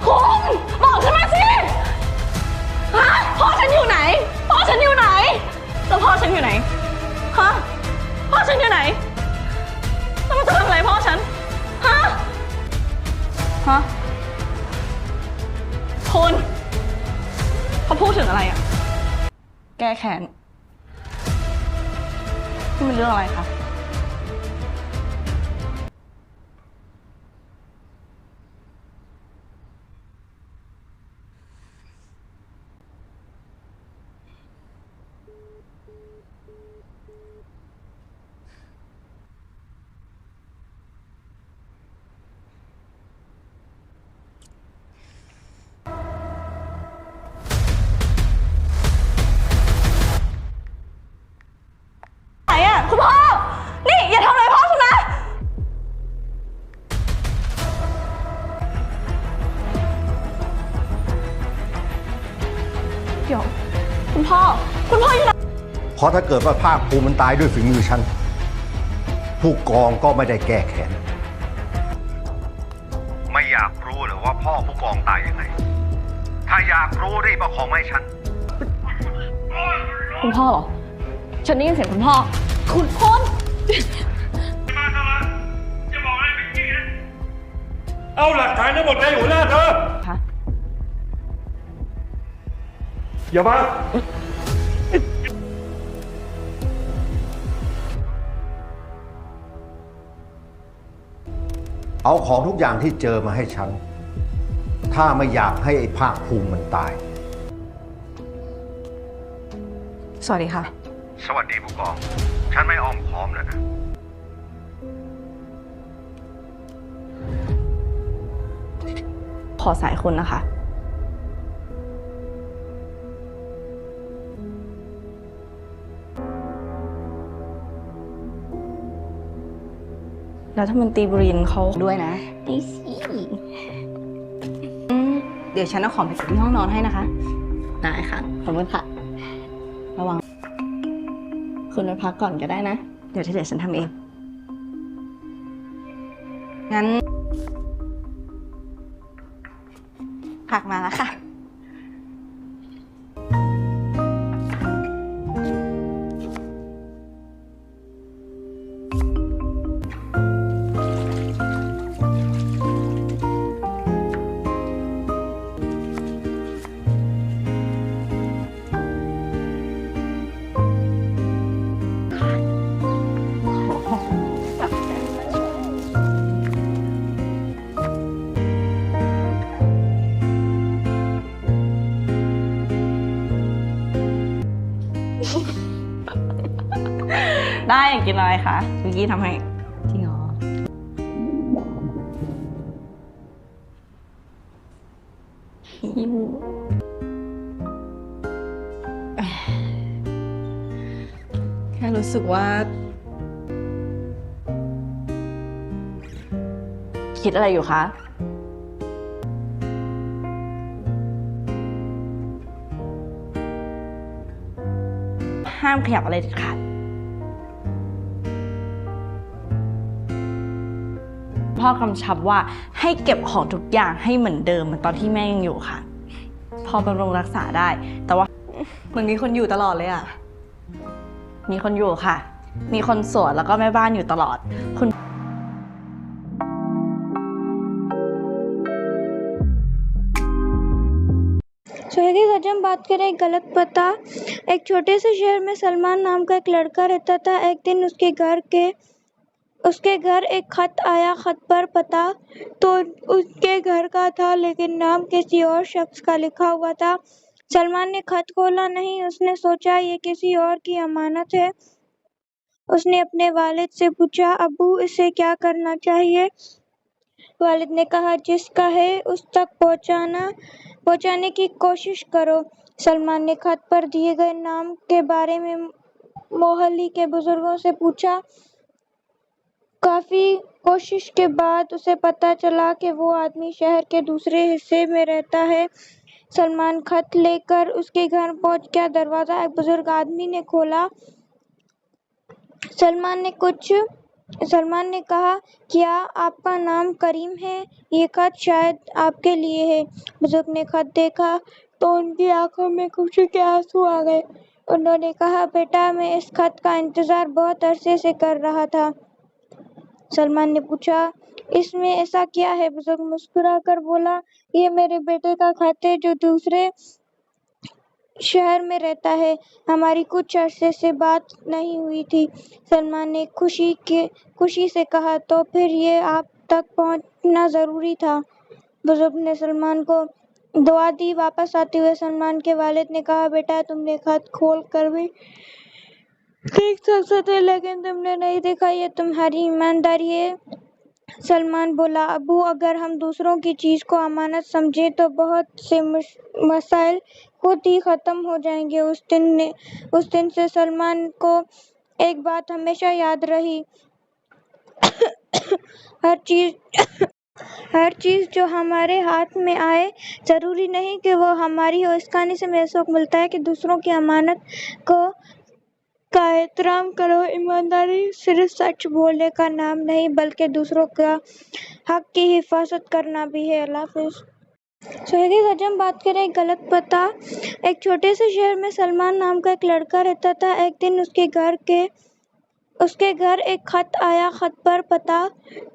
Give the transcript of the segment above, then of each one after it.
คุณบอกฉันมาสิฮะพ่อฉันอยู่ไหนพ่อฉันอยู่ไหนแล้วพ่อฉันอยู่ไหนฮะพ่อฉันอยู่ไหนแล้วมันจะทำอะไรพ่อฉันฮะคุณเขาพูดถึงอะไรอ่ะแก้แค้นนี่มันเรื่องอะไรคะไหนอ่ะคุณพ่อนี่อย่าทำอะไรพ่อฉันนะเดี๋ยวคุณพ่ออยู่ไหนเพราะถ้าเกิดว่าภาคภูมิมันตายด้วยฝีมือฉันผู้กองก็ไม่ได้แก้แค้นไม่อยากรู้หรือว่าพ่อผู้กองตายยังไงถ้าอยากรู้รีบเอาของมาให้ฉันคุณพ่อเหรอฉันได้ยินเสียงคุณพ่อคุณพ่อจะบอกอะไรไม่จริงนะเอาหลักฐานทั้งหมดไปหัวหน้าเธอคะอย่ามาเอาของทุกอย่างที่เจอมาให้ฉันถ้าไม่อยากให้ไอ้ภาคภูมิมันตายสวัสดีค่ะสวัสดีผู้กองฉันไม่อ้อมค้อมแล้วนะขอสายคุณนะคะรัฐมนตรีบรินเขาด้วยนะได้สิเดี๋ยวฉันเอาของไปเก็บที่ห้องนอนให้นะคะได้ค่ะขอบคุณค่ะระวังคุณไปพักก่อนก็ได้นะเดี๋ยวที่เหลือฉันทำเองงั้นผักมาแล้วค่ะได้อยากกินอะไรคะวิกกี้ทำให้จริงเหรอแค่รู้สึกว่าคิดอะไรอยู่คะห้ามขยับอะไรเด็ดขาดพ่อกำชับว่าให้เก็บของทุกอย่างให้เหมือนเดิมเหมือนตอนที่แม่ยังอยู่ค่ะพ่อบำรุงรักษาได้แต่ว่ามันมีคนอยู่ตลอดเลยอ่ะมีคนอยู่ค่ะมีคนสวนแล้วก็แม่บ้านอยู่ตลอดคุณ सोहेगी सजम बात करें एक गलत पता। एक छोटे से शहर में सलमान नाम का एक लड़का रहता था। एक दिन उसके घर एक खत आया। खत पर पता तो उसके घर का था, लेकिन नाम किसी और शख्स का लिखा हुआ था। सलमान ने खत खोला नहीं। उसने सोचा ये किसी और की अमानत है। उसने अपने वालिद से पूछा, अब्बू इसे क्या करना चाहिए? वालिद ने कहा, जिसका है उस तक पहुंचाने की कोशिश करो। सलमान ने खत पर दिए गए नाम के बारे में मोहल्ले के बुजुर्गों से पूछा। काफी कोशिश के बाद उसे पता चला कि वो आदमी शहर के दूसरे हिस्से में रहता है। सलमान खत लेकर उसके घर पहुंच गया। दरवाजा एक बुजुर्ग आदमी ने खोला। सलमान ने कुछ सलमान ने कहा, क्या आपका नाम करीम है? ये खत शायद आपके लिए है। बुजुर्ग ने खत देखा तो उनकी आंखों में खुशी के आंसू आ गए। उन्होंने कहा, बेटा, मैं इस खत का इंतजार बहुत अरसे से कर रहा था। सलमान ने पूछा, इसमें ऐसा क्या है? बुजुर्ग मुस्कुराकर बोला, ये मेरे बेटे का खत है जो दूसरे शहर में रहता है। हमारी कुछ अरसे से बात नहीं हुई थी। सलमान ने खुशी से कहा, तो फिर ये आप तक पहुंचना जरूरी था। बुजुर्ग ने सलमान को दुआ दी। वापस आते हुए सलमान के वालिद ने कहा, बेटा, तुमने खत खोल कर भी देख सकते थे, लेकिन तुमने नहीं देखा। ये तुम्हारी ईमानदारी है। सलमान बोला, अबू, अगर हम दूसरों की चीज को अमानत समझे तो बहुत से मसाइल खुद ही खत्म हो जाएंगे। उस दिन से सलमान को एक बात हमेशा याद रही, हर चीज जो हमारे हाथ में आए जरूरी नहीं कि वो हमारी हो। इस कहानी से हमें सबक मिलता है कि दूसरों की अमानत का एहतराम करो। ईमानदारी सिर्फ सच बोलने का नाम नहीं, बल्कि दूसरों का हक की हिफाजत करना भी है। अल्लाह हाफिज। आज हम बात करें एक गलत पता। एक छोटे से शहर में सलमान नाम का एक लड़का रहता था। एक दिन उसके घर एक खत आया। खत पर पता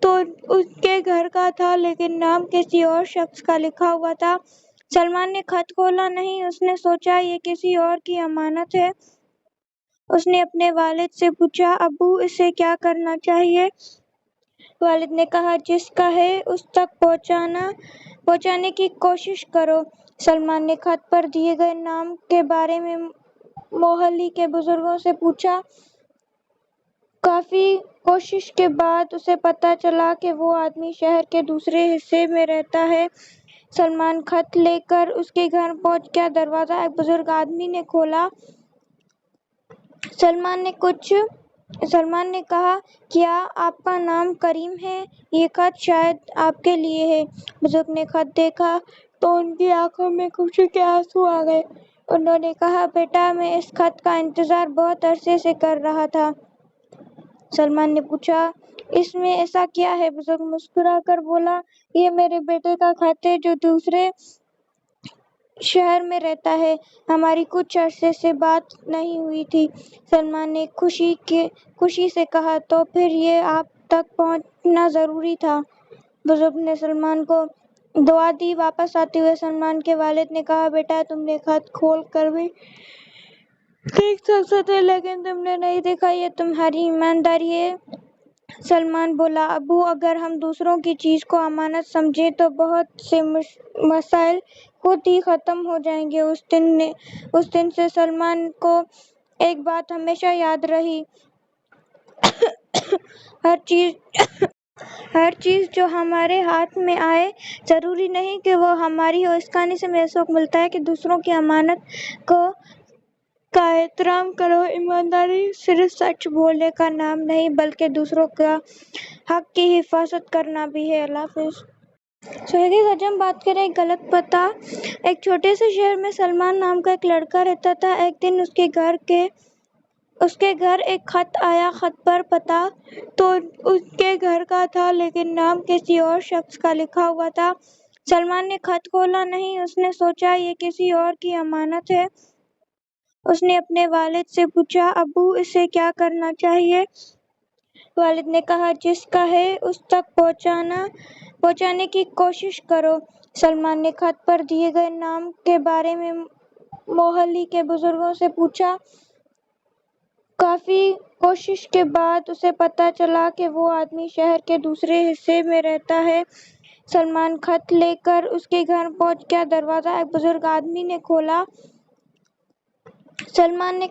तो उसके घर का था, लेकिन नाम किसी और शख्स का लिखा हुआ था। सलमान ने खत खोला नहीं। उसने सोचा ये किसी और की अमानत है। उसने अपने वालिद से पूछा, अबू, इसे क्या करना चाहिए? वालिद ने कहा, जिसका है उस तक पहुंचाने की कोशिश करो। सलमान ने खत पर दिए गए नाम के बारे में मोहल्ले के बुजुर्गों से पूछा। काफी कोशिश के बाद उसे पता चला कि वो आदमी शहर के दूसरे हिस्से में रहता है। सलमान खत लेकर उसके घर पहुंच गया। दरवाजा एक बुजुर्ग आदमी ने खोला। सलमान ने कहा, क्या आपका नाम करीम है? ये खत शायद आपके लिए है। बुजुर्ग ने खत देखा तो उनकी आंखों में खुशी के आंसू आ गए। उन्होंने कहा, बेटा, मैं इस खत का इंतजार बहुत अरसे से कर रहा था। सलमान ने पूछा, इसमें ऐसा क्या है? बुजुर्ग मुस्कुराकर बोला, ये मेरे बेटे का खत है जो दूसरे शहर में रहता है। हमारी कुछ अरसे से बात नहीं हुई थी। सलमान ने खुशी से कहा, तो फिर ये आप तक पहुंचना जरूरी था। बुजुर्ग ने सलमान को दुआ दी। वापस आते हुए सलमान के वालिद ने कहा, बेटा, तुमने खत खोल कर भी देख सकते थे, लेकिन तुमने नहीं देखा। ये तुम्हारी ईमानदारी है। सलमान बोला, अबू, अगर हम दूसरों की चीज को अमानत समझे तो बहुत से मसाइल खुद ही खत्म हो जाएंगे। उस दिन से सलमान को एक बात हमेशा याद रही, हर चीज जो हमारे हाथ में आए जरूरी नहीं कि वो हमारी हो। इस कहानी से हमें सबक मिलता है कि दूसरों की अमानत का एहतराम करो। ईमानदारी सिर्फ सच बोलने का नाम नहीं, बल्कि दूसरों का हक की हिफाजत करना भी है। अल्लाह हाफिज। आज हम बात करें एक गलत पता। एक छोटे से शहर में सलमान नाम का एक लड़का रहता था। एक दिन उसके घर एक खत आया। खत पर पता तो उसके घर का था, लेकिन नाम किसी और शख्स का लिखा हुआ था। सलमान ने खत खोला नहीं। उसने सोचा ये किसी और की अमानत है। उसने अपने वालिद से पूछा, अबू, इसे क्या करना चाहिए? वालिद ने कहा, जिसका है उस तक पहुंचाने की कोशिश करो। सलमान ने खत पर दिए गए नाम के बारे में मोहल्ले के बुजुर्गों से पूछा। काफी कोशिश के बाद उसे पता चला कि वो आदमी शहर के दूसरे हिस्से में रहता है। सलमान खत लेकर उसके घर पहुंच गया। दरवाजा एक बुजुर्ग आदमी ने खोला। सलमान ने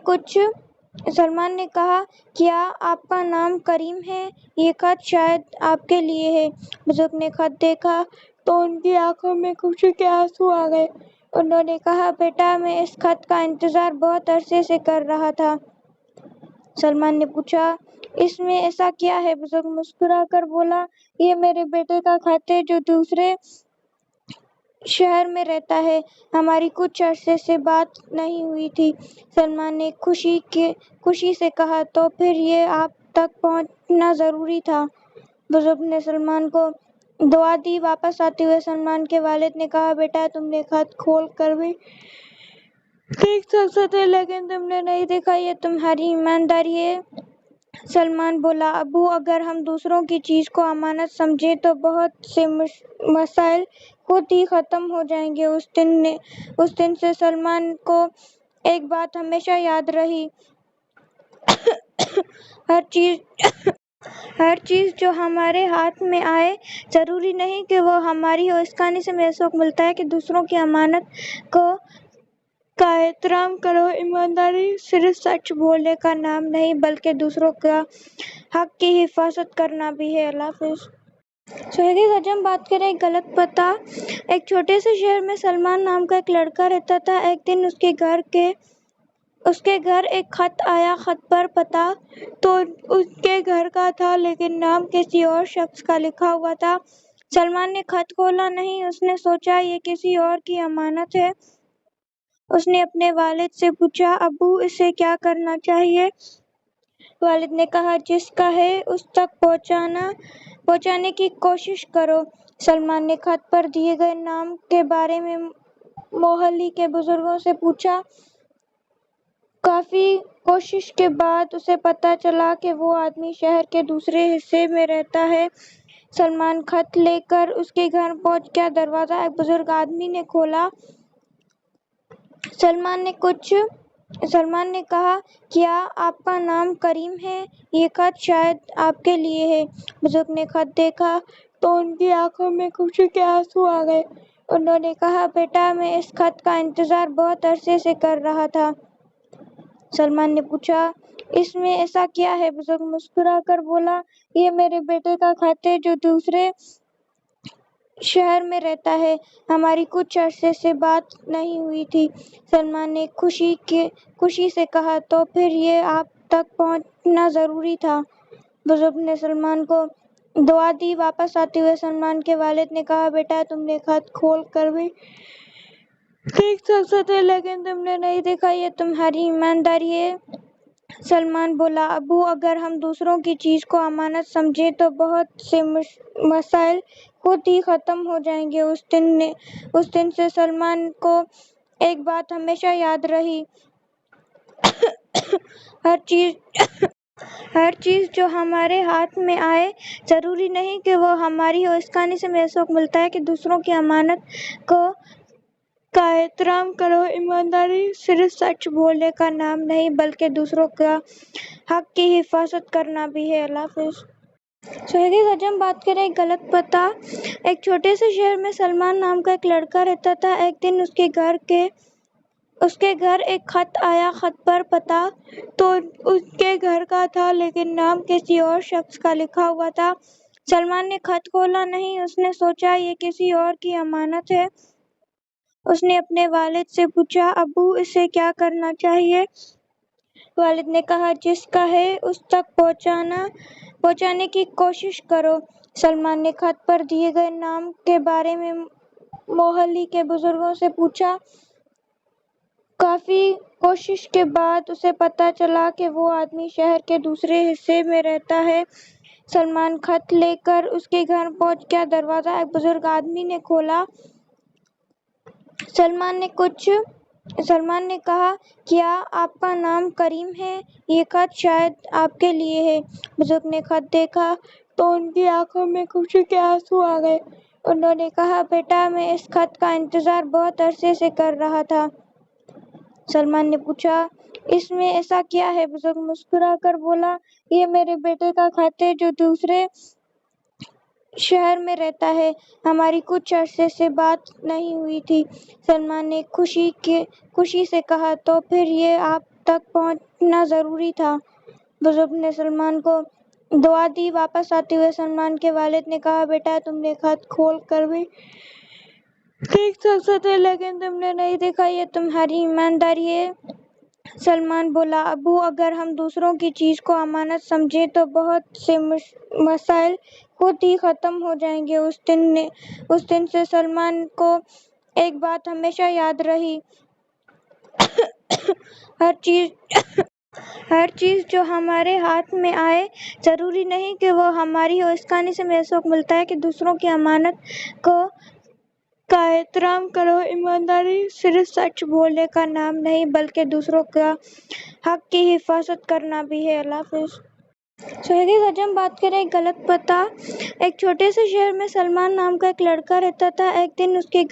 कहा, क्या आपका नाम करीम है? ये खत शायद आपके लिए है। बुजुर्ग ने खत देखा तो उनकी आंखों में खुशी के आंसू आ गए। उन्होंने कहा, बेटा, मैं इस खत का इंतजार बहुत अरसे से कर रहा था। सलमान ने पूछा, इसमें ऐसा क्या है? बुजुर्ग मुस्कुराकर बोला, ये मेरे बेटे का खत है जो दूसरे शहर में रहता है। हमारी कुछ अरसे से बात नहीं हुई थी। सलमान ने खुशी से कहा, तो फिर ये आप तक पहुंचना जरूरी था। बुजुर्ग ने सलमान को दुआ दी। वापस आते हुए सलमान के वालिद ने कहा, बेटा तुमने खत खोल कर भी देख सकते थे, लेकिन तुमने नहीं देखा, ये तुम्हारी ईमानदारी है। सलमान बोला, अबू अगर हम दूसरों की चीज को अमानत समझे तो बहुत से मसाइल खुद ही खत्म हो जाएंगे। उस दिन से सलमान को एक बात हमेशा याद रही, हर चीज जो हमारे हाथ में आए जरूरी नहीं कि वो हमारी हो। इस कहानी से हमें सबक मिलता है कि दूसरों की अमानत का एहतराम करो। ईमानदारी सिर्फ सच बोलने का नाम नहीं बल्कि दूसरों का हक की हिफाजत करना भी है। अल्लाह हाफिज। आज हम बात करें गलत पता। एक छोटे से शहर में सलमान नाम का एक लड़का रहता था। एक दिन उसके घर एक खत आया। खत पर पता तो उसके घर का था, लेकिन नाम किसी और शख्स का लिखा हुआ था। सलमान ने खत खोला नहीं। उसने सोचा ये किसी और की अमानत है। उसने अपने वालिद से पूछा, अबू इसे क्या करना चाहिए? वालिद ने कहा, जिसका है उस तक पहुंचाने की कोशिश करो। सलमान ने खत पर दिए गए नाम के बारे में मोहल्ले के बुजुर्गों से पूछा। काफी कोशिश के बाद उसे पता चला कि वो आदमी शहर के दूसरे हिस्से में रहता है। सलमान खत लेकर उसके घर पहुंच गया। दरवाजा एक बुजुर्ग आदमी ने खोला। सलमान ने कहा, क्या आपका नाम करीम है? ये खत शायद आपके लिए है। बुजुर्ग ने खत देखा तो उनकी आंखों में खुशी के आंसू आ गए। उन्होंने कहा, बेटा मैं इस खत का इंतजार बहुत अरसे से कर रहा था। सलमान ने पूछा, इसमें ऐसा क्या है? बुजुर्ग मुस्कुराकर बोला, ये मेरे बेटे का खत है जो दूसरे शहर में रहता है। हमारी कुछ अरसे से बात नहीं हुई थी। सलमान ने खुशी से कहा, तो फिर ये आप तक पहुंचना जरूरी था। बुजुर्ग ने सलमान को दुआ दी। वापस आते हुए सलमान के वालिद ने कहा, बेटा तुमने खत खोल कर भी देख सकते थे, लेकिन तुमने नहीं देखा, ये तुम्हारी ईमानदारी है। सलमान बोला, अबू अगर हम दूसरों की चीज को अमानत समझे तो बहुत से मसाइल खुद ही खत्म हो जाएंगे। उस दिन से सलमान को एक बात हमेशा याद रही, हर चीज जो हमारे हाथ में आए जरूरी नहीं कि वो हमारी हो। इस कहानी से हमें सबक मिलता है कि दूसरों की अमानत का एहतराम करो। ईमानदारी सिर्फ सच बोलने का नाम नहीं बल्कि दूसरों का हक की हिफाजत करना भी है। अल्लाह हाफिज। आज हम बात करें गलत पता। एक छोटे से शहर में सलमान नाम का एक लड़का रहता था। एक दिन उसके घर एक खत आया। खत पर पता तो उसके घर का था, लेकिन नाम किसी और शख्स का लिखा हुआ था। सलमान ने खत खोला नहीं। उसने सोचा ये किसी और की अमानत है। उसने अपने वालिद से पूछा, अबू इसे क्या करना चाहिए? वालिद ने कहा, जिसका है उस तक पहुंचाने की कोशिश करो। सलमान ने खत पर दिए गए नाम के बारे में मोहल्ले के बुजुर्गों से पूछा। काफी कोशिश के बाद उसे पता चला कि वो आदमी शहर के दूसरे हिस्से में रहता है। सलमान खत लेकर उसके घर पहुंच गया। दरवाजा एक बुजुर्ग आदमी ने खोला। सलमान ने कहा, क्या आपका नाम करीम है? ये खत शायद आपके लिए है। बुजुर्ग ने खत देखा तो उनकी आंखों में खुशी के आंसू आ गए। उन्होंने कहा, बेटा मैं इस खत का इंतजार बहुत अरसे से कर रहा था। सलमान ने पूछा, इसमें ऐसा क्या है? बुजुर्ग मुस्कुराकर बोला, ये मेरे बेटे का खत है जो दूसरे शहर में रहता है। हमारी कुछ अरसे से बात नहीं हुई थी। सलमान ने खुशी से कहा, तो फिर ये आप तक पहुंचना जरूरी था। बुजुर्ग ने सलमान को दुआ दी। वापस आते हुए सलमान के वालिद ने कहा, बेटा तुमने खत खोल कर भी देख सकते थे, लेकिन तुमने नहीं देखा, ये तुम्हारी ईमानदारी है। सलमान बोला, अबू अगर हम दूसरों की चीज को अमानत समझे तो बहुत से मसाइल खुद ही खत्म हो जाएंगे। उस दिन से सलमान को एक बात हमेशा याद रही, हर चीज जो हमारे हाथ में आए जरूरी नहीं कि वो हमारी हो। इस कहानी से हमें सबक मिलता है कि दूसरों की अमानत को का एहतराम करो। ईमानदारी सिर्फ सच बोलने का नाम नहीं बल्कि दूसरों का हक की हिफाजत करना भी है। अल्लाह हाफिज। आज हम बात करें गलत पता। एक छोटे से शहर में सलमान नाम का एक लड़का रहता था। एक दिन उसके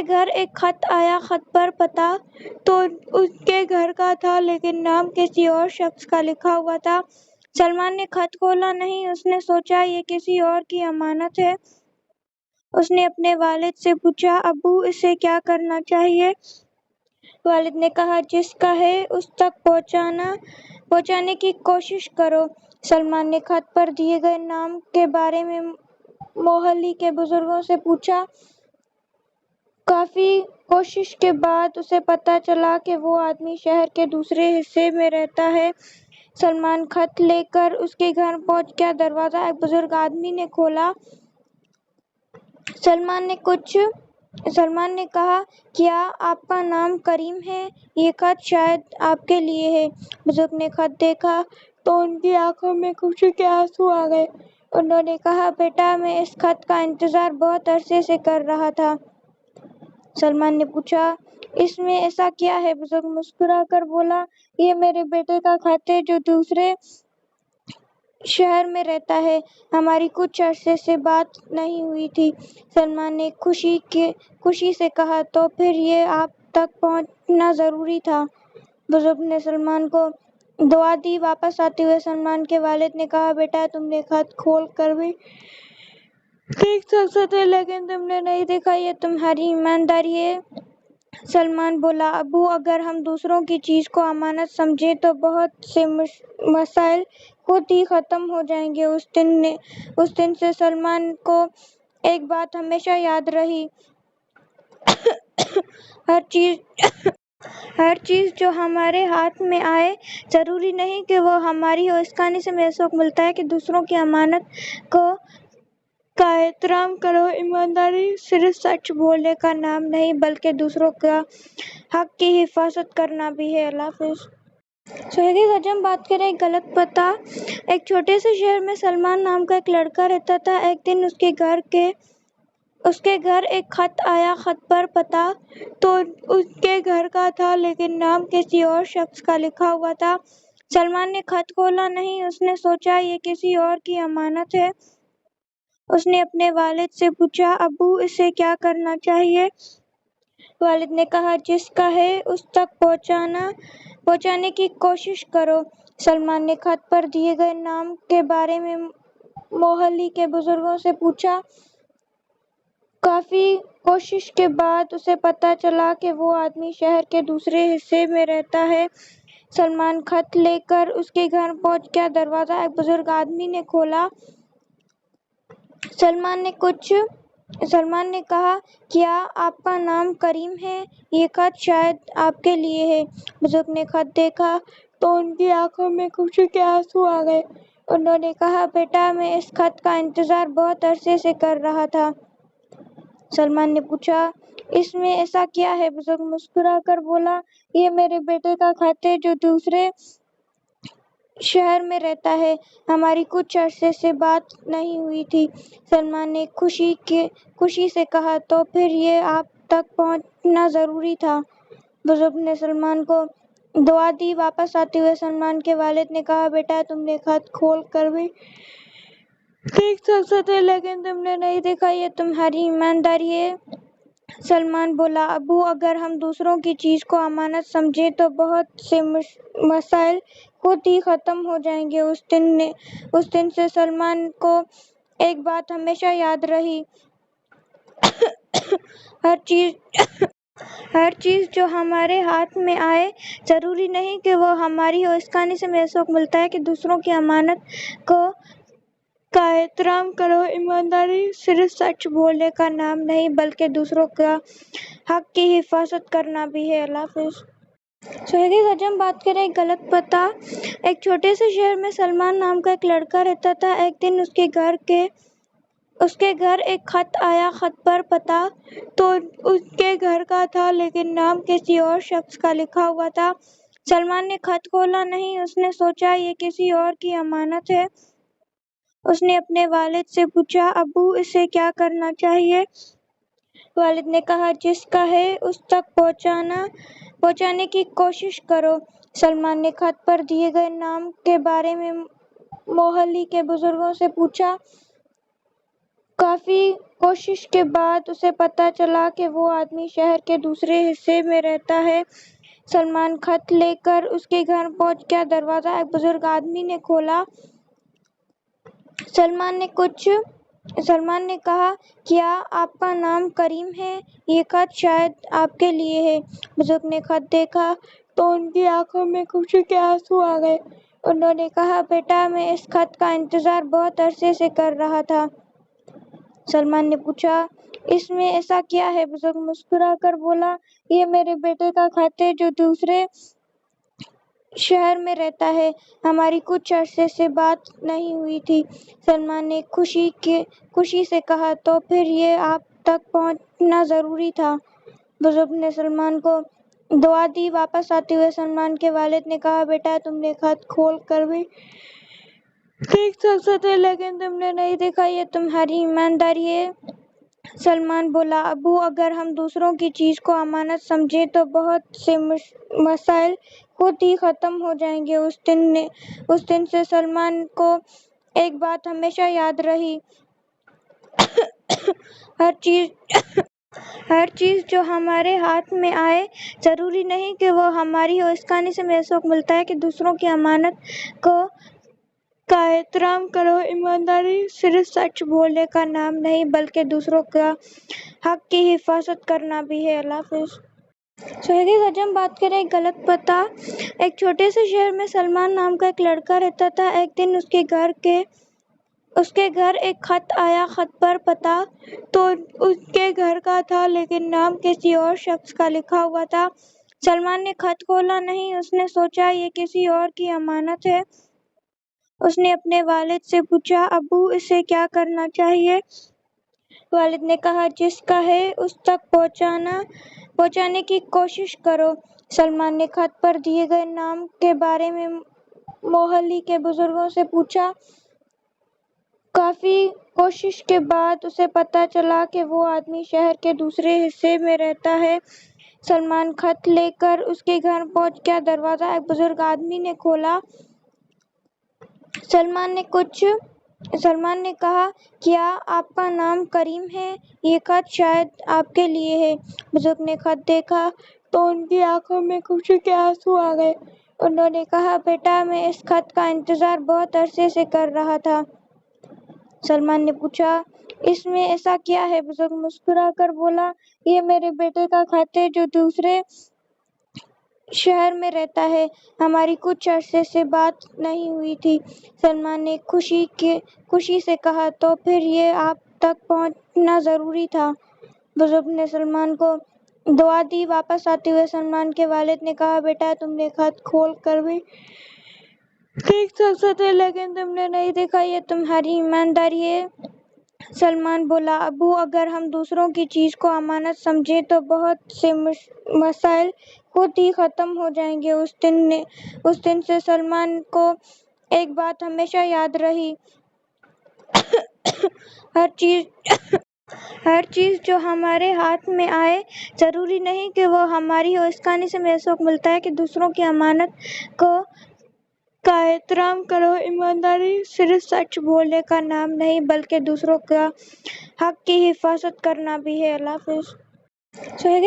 घर एक खत आया। खत पर पता तो उसके घर का था लेकिन नाम किसी और शख्स का लिखा हुआ था। सलमान ने खत खोला नहीं। उसने सोचा ये किसी और की अमानत है। उसने अपने वालिद से पूछा, अब्बू इसे क्या करना चाहिए? वालिद ने कहा, जिसका है उस तक पहुंचाने की कोशिश करो। सलमान ने खत पर दिए गए नाम के बारे में मोहल्ले के बुजुर्गों से पूछा। काफी कोशिश के बाद उसे पता चला कि वो आदमी शहर के दूसरे हिस्से में रहता है। सलमान खत लेकर उसके घर पहुंच गया। दरवाजा एक बुजुर्ग आदमी ने खोला। सलमान ने कहा, क्या आपका नाम करीम है? ये खत शायद आपके लिए है। बुजुर्ग ने खत देखा तो उनकी आंखों में खुशी के आंसू आ गए। उन्होंने कहा, बेटा मैं इस खत का इंतजार बहुत अरसे से कर रहा था। सलमान ने पूछा, इसमें ऐसा क्या है? बुजुर्ग मुस्कुराकर बोला, ये मेरे बेटे का खत है जो दूसरे शहर में रहता है। हमारी कुछ अरसे से बात नहीं हुई थी। सलमान ने खुशी से कहा, तो फिर ये आप तक पहुंचना जरूरी था। बुजुर्ग ने सलमान को दुआ दी। वापस आते हुए सलमान के वालिद ने कहा, बेटा तुमने खत खोल कर भी देख सकते थे लेकिन तुमने नहीं देखा, ये तुम्हारी ईमानदारी है। सलमान बोला, अब्बू अगर हम दूसरों की चीज को अमानत समझे तो बहुत से मसाइल खुद ही खत्म हो जाएंगे। उस दिन से सलमान को एक बात हमेशा याद रही। हर चीज जो हमारे हाथ में आए जरूरी नहीं कि वो हमारी हो। इस कहानी से हमें सबक मिलता है कि दूसरों की अमानत का एहतराम करो। ईमानदारी सिर्फ सच बोलने का नाम नहीं बल्कि दूसरों का हक की हिफाजत करना भी है। अल्लाह हाफिज। आज हम बात करें गलत पता। एक छोटे से शहर में सलमान नाम का एक लड़का रहता था। एक दिन उसके घर एक खत आया। खत पर पता तो उसके घर का था लेकिन नाम किसी और शख्स का लिखा हुआ था। सलमान ने खत खोला नहीं। उसने सोचा ये किसी और की अमानत है। उसने अपने वालिद से पूछा, अब्बू इसे क्या करना चाहिए? वालिद ने कहा, जिसका है उस तक पहुंचाने की कोशिश करो। सलमान ने खत पर दिए गए नाम के बारे में मोहल्ले के बुजुर्गों से पूछा। काफी कोशिश के बाद उसे पता चला कि वो आदमी शहर के दूसरे हिस्से में रहता है। सलमान खत लेकर उसके घर पहुंच गया। दरवाजा एक बुजुर्ग आदमी ने खोला। सलमान ने कहा, क्या आपका नाम करीम है? ये खत शायद आपके लिए है। बुजुर्ग ने खत देखा तो उनकी आंखों में खुशी के आंसू आ गए। उन्होंने कहा, बेटा मैं इस खत का इंतजार बहुत अरसे से कर रहा था। सलमान ने पूछा, इसमें ऐसा क्या है? बुजुर्ग मुस्कुराकर बोला, ये मेरे बेटे का खत है जो दूसरे शहर में रहता है। हमारी कुछ अरसे से बात नहीं हुई थी। सलमान ने खुशी से कहा, तो फिर ये आप तक पहुंचना जरूरी था। बुजुर्ग ने सलमान को दुआ दी। वापस आते हुए सलमान के वालिद ने कहा, बेटा तुमने खत खोल कर भी देख सकते थे लेकिन तुमने नहीं देखा, ये तुम्हारी ईमानदारी है। सलमान बोला, अब्बू अगर हम दूसरों की चीज को अमानत समझे तो बहुत से मसाइल खुद ही खत्म हो जाएंगे। उस दिन से सलमान को एक बात हमेशा याद रही। हर चीज जो हमारे हाथ में आए जरूरी नहीं कि वो हमारी हो। इस कहानी से हमें सबक मिलता है कि दूसरों की अमानत का एहतराम करो। ईमानदारी सिर्फ सच बोलने का नाम नहीं बल्कि दूसरों का हक की हिफाजत करना भी है। अल्लाह हाफिज। आज हम बात करें गलत पता। एक छोटे से शहर में सलमान नाम का एक लड़का रहता था। एक दिन उसके घर एक खत आया। खत पर पता तो उसके घर का था लेकिन नाम किसी और शख्स का लिखा हुआ था। सलमान ने खत खोला नहीं, उसने सोचा ये किसी और की अमानत है। उसने अपने वालिद से पूछा, अब्बू इसे क्या करना चाहिए? वालिद ने कहा, जिसका है उस तक पहुंचाने की कोशिश करो। सलमान ने खत पर दिए गए नाम के बारे में मोहल्ली के बुजुर्गों से पूछा। काफी कोशिश के बाद उसे पता चला कि वो आदमी शहर के दूसरे हिस्से में रहता है। सलमान खत लेकर उसके घर पहुंच गया। दरवाजा एक बुजुर्ग आदमी ने खोला। सलमान ने कहा, क्या आपका नाम करीम है? ये खत शायद आपके लिए है। बुजुर्ग ने खत देखा तो उनकी आंखों में खुशी के आंसू आ गए। उन्होंने कहा, बेटा, मैं इस खत का इंतजार बहुत अरसे से कर रहा था। सलमान ने पूछा, इसमें ऐसा क्या है? बुजुर्ग मुस्कुरा कर बोला, ये मेरे बेटे का खत है जो दूसरे शहर में रहता है। हमारी कुछ अरसे से बात नहीं हुई थी। सलमान ने खुशी से कहा, तो फिर ये आप तक पहुंचना जरूरी था। बुजुर्ग ने सलमान को दुआ दी। वापस आते हुए सलमान के वालिद ने कहा, बेटा, तुमने खत खोल कर भी देख सकते थे, लेकिन तुमने नहीं देखा। ये तुम्हारी ईमानदारी है। सलमान बोला, अब्बू, अगर हम दूसरों की चीज को अमानत समझे तो बहुत से मसाइल खुद ही खत्म हो जाएंगे। उस दिन से सलमान को एक बात हमेशा याद रही। हर चीज जो हमारे हाथ में आए, जरूरी नहीं कि वो हमारी हो। इस कहानी से हमें सबक मिलता है कि दूसरों की अमानत का एहतराम करो। ईमानदारी सिर्फ सच बोलने का नाम नहीं, बल्कि दूसरों का हक की हिफाजत करना भी है। अल्लाह हाफिज। आज हम बात करें एक गलत पता। एक छोटे से शहर में सलमान नाम का एक लड़का रहता था। एक दिन उसके घर एक खत आया। खत पर पता तो उसके घर का था, लेकिन नाम किसी और शख्स का लिखा हुआ था। सलमान ने खत खोला नहीं, उसने सोचा ये किसी और की अमानत है। उसने अपने वालिद से पूछा, अब्बू इसे क्या करना चाहिए? वालिद ने कहा, जिसका है उस तक पहुंचाने की कोशिश करो। सलमान ने खत पर दिए गए नाम के बारे में मोहल्ली के बुजुर्गों से पूछा। काफी कोशिश के बाद उसे पता चला कि वो आदमी शहर के दूसरे हिस्से में रहता है। सलमान खत लेकर उसके घर पहुंच गया। दरवाजा एक बुजुर्ग आदमी ने खोला। सलमान ने कहा, क्या आपका नाम करीम है? ये खत शायद आपके लिए है। बुजुर्ग ने खत देखा तो उनकी आंखों में खुशी के आंसू आ गए। उन्होंने कहा, बेटा, मैं इस खत का इंतजार बहुत अरसे से कर रहा था। सलमान ने पूछा, इसमें ऐसा क्या है? बुजुर्ग मुस्कुरा कर बोला, ये मेरे बेटे का खत है जो दूसरे शहर में रहता है। हमारी कुछ अरसे से बात नहीं हुई थी। सलमान ने खुशी से कहा, तो फिर ये आप तक पहुंचना जरूरी था। बुजुर्ग ने सलमान को दुआ दी। वापस आते हुए सलमान के वालिद ने कहा, बेटा, तुमने खत खोल कर भी देख सकते थे, लेकिन तुमने नहीं देखा। ये तुम्हारी ईमानदारी है। सलमान बोला, अब्बू, अगर हम दूसरों की चीज को अमानत समझे तो बहुत से मसाइल खुद ही खत्म हो जाएंगे। उस दिन से सलमान को एक बात हमेशा याद रही। हर चीज जो हमारे हाथ में आए, जरूरी नहीं कि वो हमारी हो। इस कहानी से हमें सबक मिलता है कि दूसरों की अमानत का एहतराम करो। ईमानदारी सिर्फ सच बोलने का नाम नहीं, बल्कि दूसरों का हक की हिफाजत करना भी है। अल्लाह हाफिज।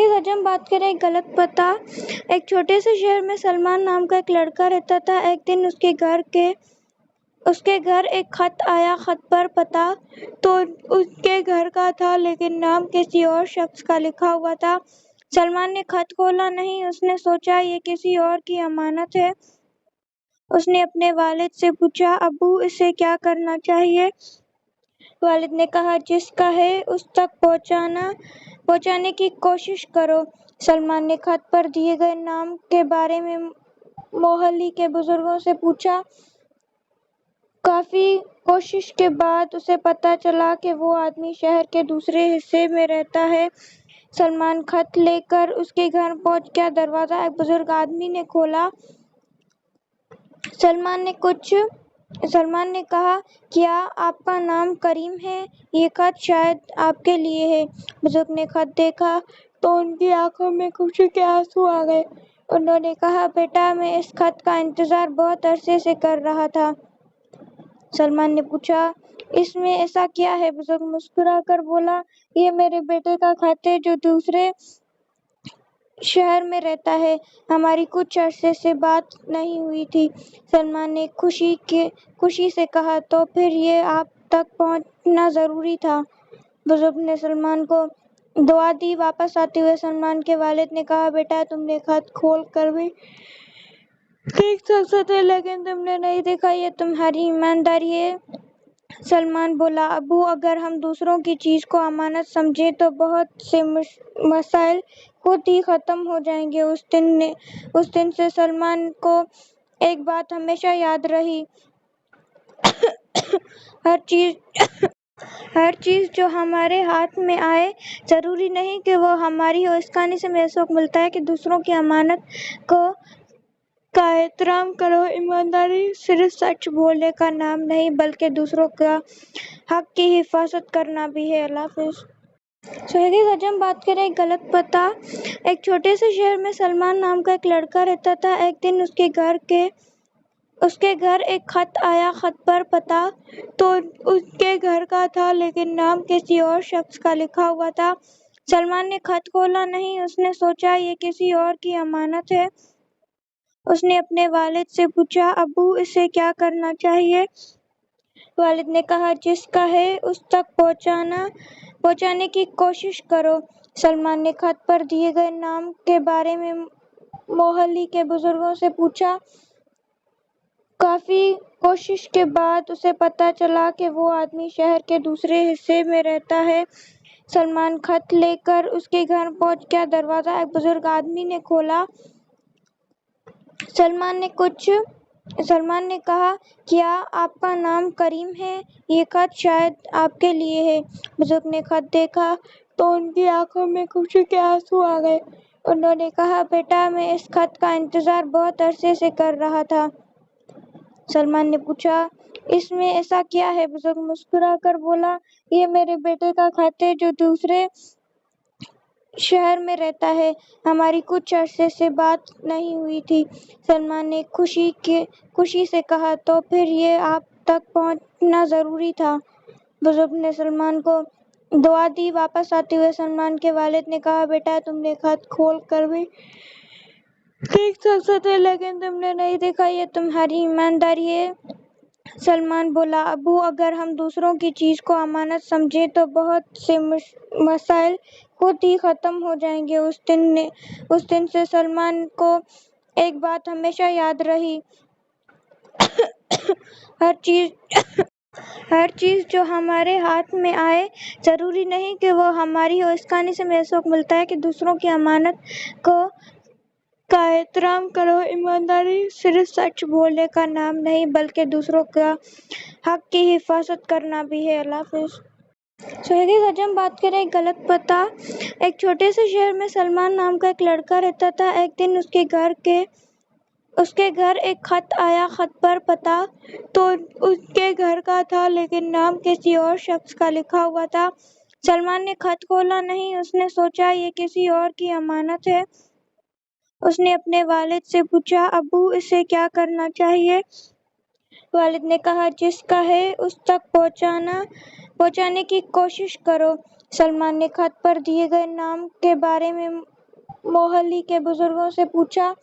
आज हम बात करें एक गलत पता। एक छोटे से शहर में सलमान नाम का एक लड़का रहता था। एक दिन उसके घर एक खत आया। खत पर पता तो उसके घर का था, लेकिन नाम किसी और शख्स का लिखा हुआ था। सलमान ने खत खोला नहीं, उसने सोचा ये किसी और की अमानत है। उसने अपने वालिद से पूछा, अब्बू इसे क्या करना चाहिए? वालिद ने कहा, जिसका है उस तक पहुंचाने की कोशिश करो। सलमान ने खत पर दिए गए नाम के बारे में मोहल्ली के बुजुर्गों से पूछा। काफी कोशिश के बाद उसे पता चला कि वो आदमी शहर के दूसरे हिस्से में रहता है। سلمان خط لے کر اس کے گھر پہنچ گیا۔ دروازہ ایک بزرگ آدمی نے کھولا۔ سلمان نے کہا، کیا آپ کا نام کریم ہے؟ یہ خط شاید آپ کے لیے ہے۔ بزرگ نے خط دیکھا تو ان کی آنکھوں میں خوشی کے آنسو آ گئے۔ انہوں نے کہا، بیٹا، میں اس خط کا انتظار بہت عرصے سے کر رہا تھا۔ سلمان نے پوچھا، اس میں ایسا کیا ہے؟ بزرگ مسکرا کر بولا، یہ میرے بیٹے کا خط ہے جو دوسرے شہر میں رہتا ہے۔ ہماری کچھ عرصے سے بات نہیں ہوئی تھی۔ سلمان نے خوشی سے کہا، تو پھر یہ آپ تک پہنچنا ضروری تھا۔ بزرگ نے سلمان کو دعا دی۔ واپس آتے ہوئے سلمان کے والد نے کہا، بیٹا، تم نے خط کھول کر بھی دیکھ سکتے تھے لیکن تم نے نہیں دیکھا، یہ تمہاری ایمانداری ہے۔ سلمان بولا، ابو، اگر ہم دوسروں کی چیز کو امانت سمجھیں تو بہت سے مسائل خود ہی ختم ہو جائیں گے۔ اس دن سے سلمان کو ایک بات ہمیشہ یاد رہی، ہر چیز جو ہمارے ہاتھ میں آئے ضروری نہیں کہ وہ ہماری ہو۔ اس کہانی سے ہمیں سبق ملتا ہے کہ دوسروں کی امانت کا احترام کرو۔ ایمانداری صرف سچ بولنے کا نام نہیں بلکہ دوسروں کا حق کی حفاظت کرنا بھی ہے۔ اللہ حافظ۔ آج ہم بات کریں غلط پتہ۔ ایک چھوٹے سے شہر میں سلمان نام کا ایک لڑکا رہتا تھا۔ ایک دن اس کے گھر ایک خط آیا۔ خط پر پتہ تو اس کے گھر کا تھا لیکن نام کسی اور شخص کا لکھا ہوا تھا۔ سلمان نے خط کھولا نہیں، اس نے سوچا یہ کسی اور کی امانت ہے۔ اس نے اپنے والد سے پوچھا، ابو، اسے کیا کرنا چاہیے؟ والد نے کہا، جس کا ہے اس تک پہنچانے کی کوشش کرو۔ سلمان نے خط پر دیے گئے نام کے بارے میں محلے کے بزرگوں سے پوچھا۔ کافی کوشش کے بعد اسے پتہ چلا کہ وہ آدمی شہر کے دوسرے حصے میں رہتا ہے۔ سلمان خط لے کر اس کے گھر پہنچ گیا۔ دروازہ ایک بزرگ آدمی نے کھولا۔ سلمان نے کہا، کیا آپ کا نام کریم ہے؟ یہ خط شاید آپ کے لیے ہے۔ بزرگ نے خط دیکھا تو ان کی آنکھوں میں خوشی کے آنسو آ گئے۔ انہوں نے کہا، بیٹا، میں اس خط کا انتظار بہت عرصے سے کر رہا تھا۔ سلمان نے پوچھا، اس میں ایسا کیا ہے؟ بزرگ مسکرا کر بولا، یہ میرے بیٹے کا خط ہے جو دوسرے شہر میں رہتا ہے۔ ہماری کچھ عرصے سے بات نہیں ہوئی تھی۔ سلمان نے خوشی سے کہا، تو پھر یہ آپ تک پہنچنا ضروری تھا۔ بزرگ نے سلمان کو دعا دی۔ واپس آتے ہوئے سلمان کے والد نے کہا، بیٹا، تم نے خط کھول کر بھی دیکھ سکتے تھے لیکن تم نے نہیں دیکھا، یہ تمہاری ایمانداری ہے۔ سلمان بولا، ابو، اگر ہم دوسروں کی چیز کو امانت سمجھیں تو بہت سے مسائل خود ہی ختم ہو جائیں گے۔ اس دن سے سلمان کو ایک بات ہمیشہ یاد رہی، ہر چیز جو ہمارے ہاتھ میں آئے ضروری نہیں کہ وہ ہماری ہو۔ اس کہانی سے ہمیں سبق ملتا ہے کہ دوسروں کی امانت کا احترام کرو۔ ایمانداری صرف سچ بولنے کا نام نہیں بلکہ دوسروں کا حق کی حفاظت کرنا بھی ہے۔ اللہ حافظ۔ آج ہم بات کریں غلط پتہ۔ ایک چھوٹے سے شہر میں سلمان نام کا ایک لڑکا رہتا تھا۔ ایک دن اس کے گھر ایک خط آیا۔ خط پر پتہ تو اس کے گھر کا تھا لیکن نام کسی اور شخص کا لکھا ہوا تھا۔ سلمان نے خط کھولا نہیں، اس نے سوچا یہ کسی اور کی امانت ہے۔ اس نے اپنے والد سے پوچھا، ابو، اسے کیا کرنا چاہیے؟ والد نے کہا، جس کا ہے اس تک پہنچانے کی کوشش کرو۔ سلمان نے خط پر دیے گئے نام کے بارے میں محلے کے بزرگوں سے پوچھا۔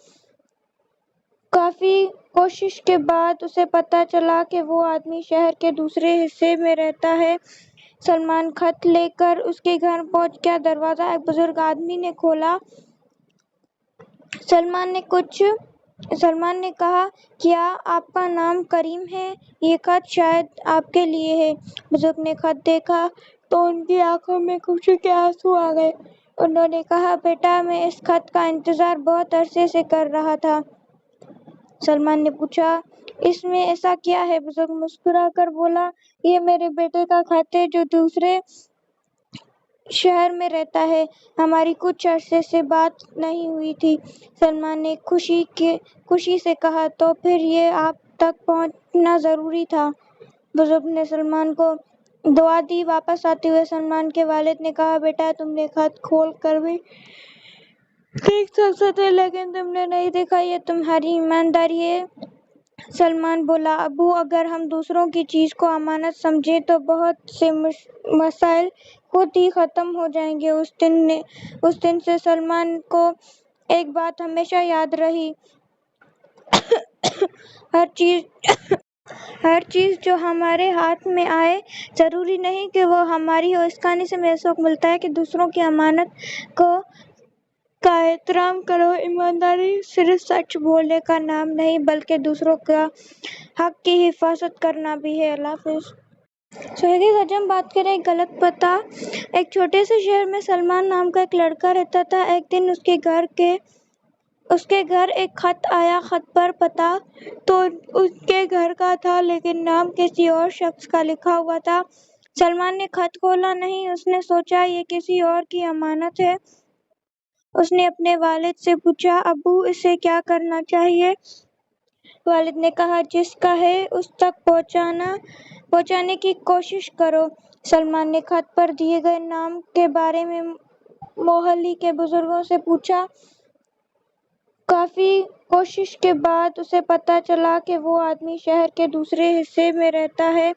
کافی کوشش کے بعد اسے پتہ چلا کہ وہ آدمی شہر کے دوسرے حصے میں رہتا ہے۔ سلمان خط لے کر اس کے گھر پہنچ گیا۔ دروازہ ایک بزرگ آدمی نے کھولا۔ سلمان نے کہا، کیا آپ کا نام کریم ہے؟ یہ خط شاید آپ کے لیے ہے۔ بزرگ نے خط دیکھا تو ان کی آنکھوں میں خوشی کے آنسو آ گئے۔ انہوں نے کہا، بیٹا، میں اس خط کا انتظار بہت عرصے سے کر رہا تھا۔ سلمان نے پوچھا، اس میں ایسا کیا ہے؟ بزرگ مسکرا کر بولا، یہ میرے بیٹے کا خط ہے جو دوسرے शहर में रहता है, हमारी कुछ अरसे से बात नहीं हुई थी। सलमान ने खुशी से कहा, तो फिर ये आप तक पहुंचना जरूरी था। बुजुर्ग ने सलमान को दुआ दी। वापस आते हुए सलमान के वालिद ने कहा, बेटा तुमने खत खोल कर भी देख सकते थे, लेकिन तुमने नहीं देखा, ये तुम्हारी ईमानदारी है। सलमान बोला, अबू अगर हम दूसरों की चीज को अमानत समझे तो बहुत से मसाइल खुद ही खत्म हो जाएंगे। उस दिन से सलमान को एक बात हमेशा याद रही, हर चीज जो हमारे हाथ में आए जरूरी नहीं कि वो हमारी हो। इस कहानी से हमें सबक मिलता है कि दूसरों की अमानत का एहतराम करो। ईमानदारी सिर्फ सच बोलने का नाम नहीं बल्कि दूसरों का हक की हिफाजत करना भी है। अल्लाह हाफिज। आज हम बात करें गलत पता। एक छोटे से शहर में सलमान नाम का एक लड़का रहता था। एक दिन उसके घर एक खत आया। खत पर पता तो उसके घर का था, लेकिन नाम किसी और शख्स का लिखा हुआ था। सलमान ने खत खोला नहीं, उसने सोचा ये किसी और की अमानत है। उसने अपने वालिद से पूछा, अबू इसे क्या करना चाहिए? वालिद ने कहा, जिसका है उस तक पहुंचाने की कोशिश करो। सलमान ने खत पर दिए गए नाम के बारे में मोहल्ले के बुजुर्गों से पूछा। काफी कोशिश के बाद उसे पता चला कि वो आदमी शहर के दूसरे हिस्से में रहता है।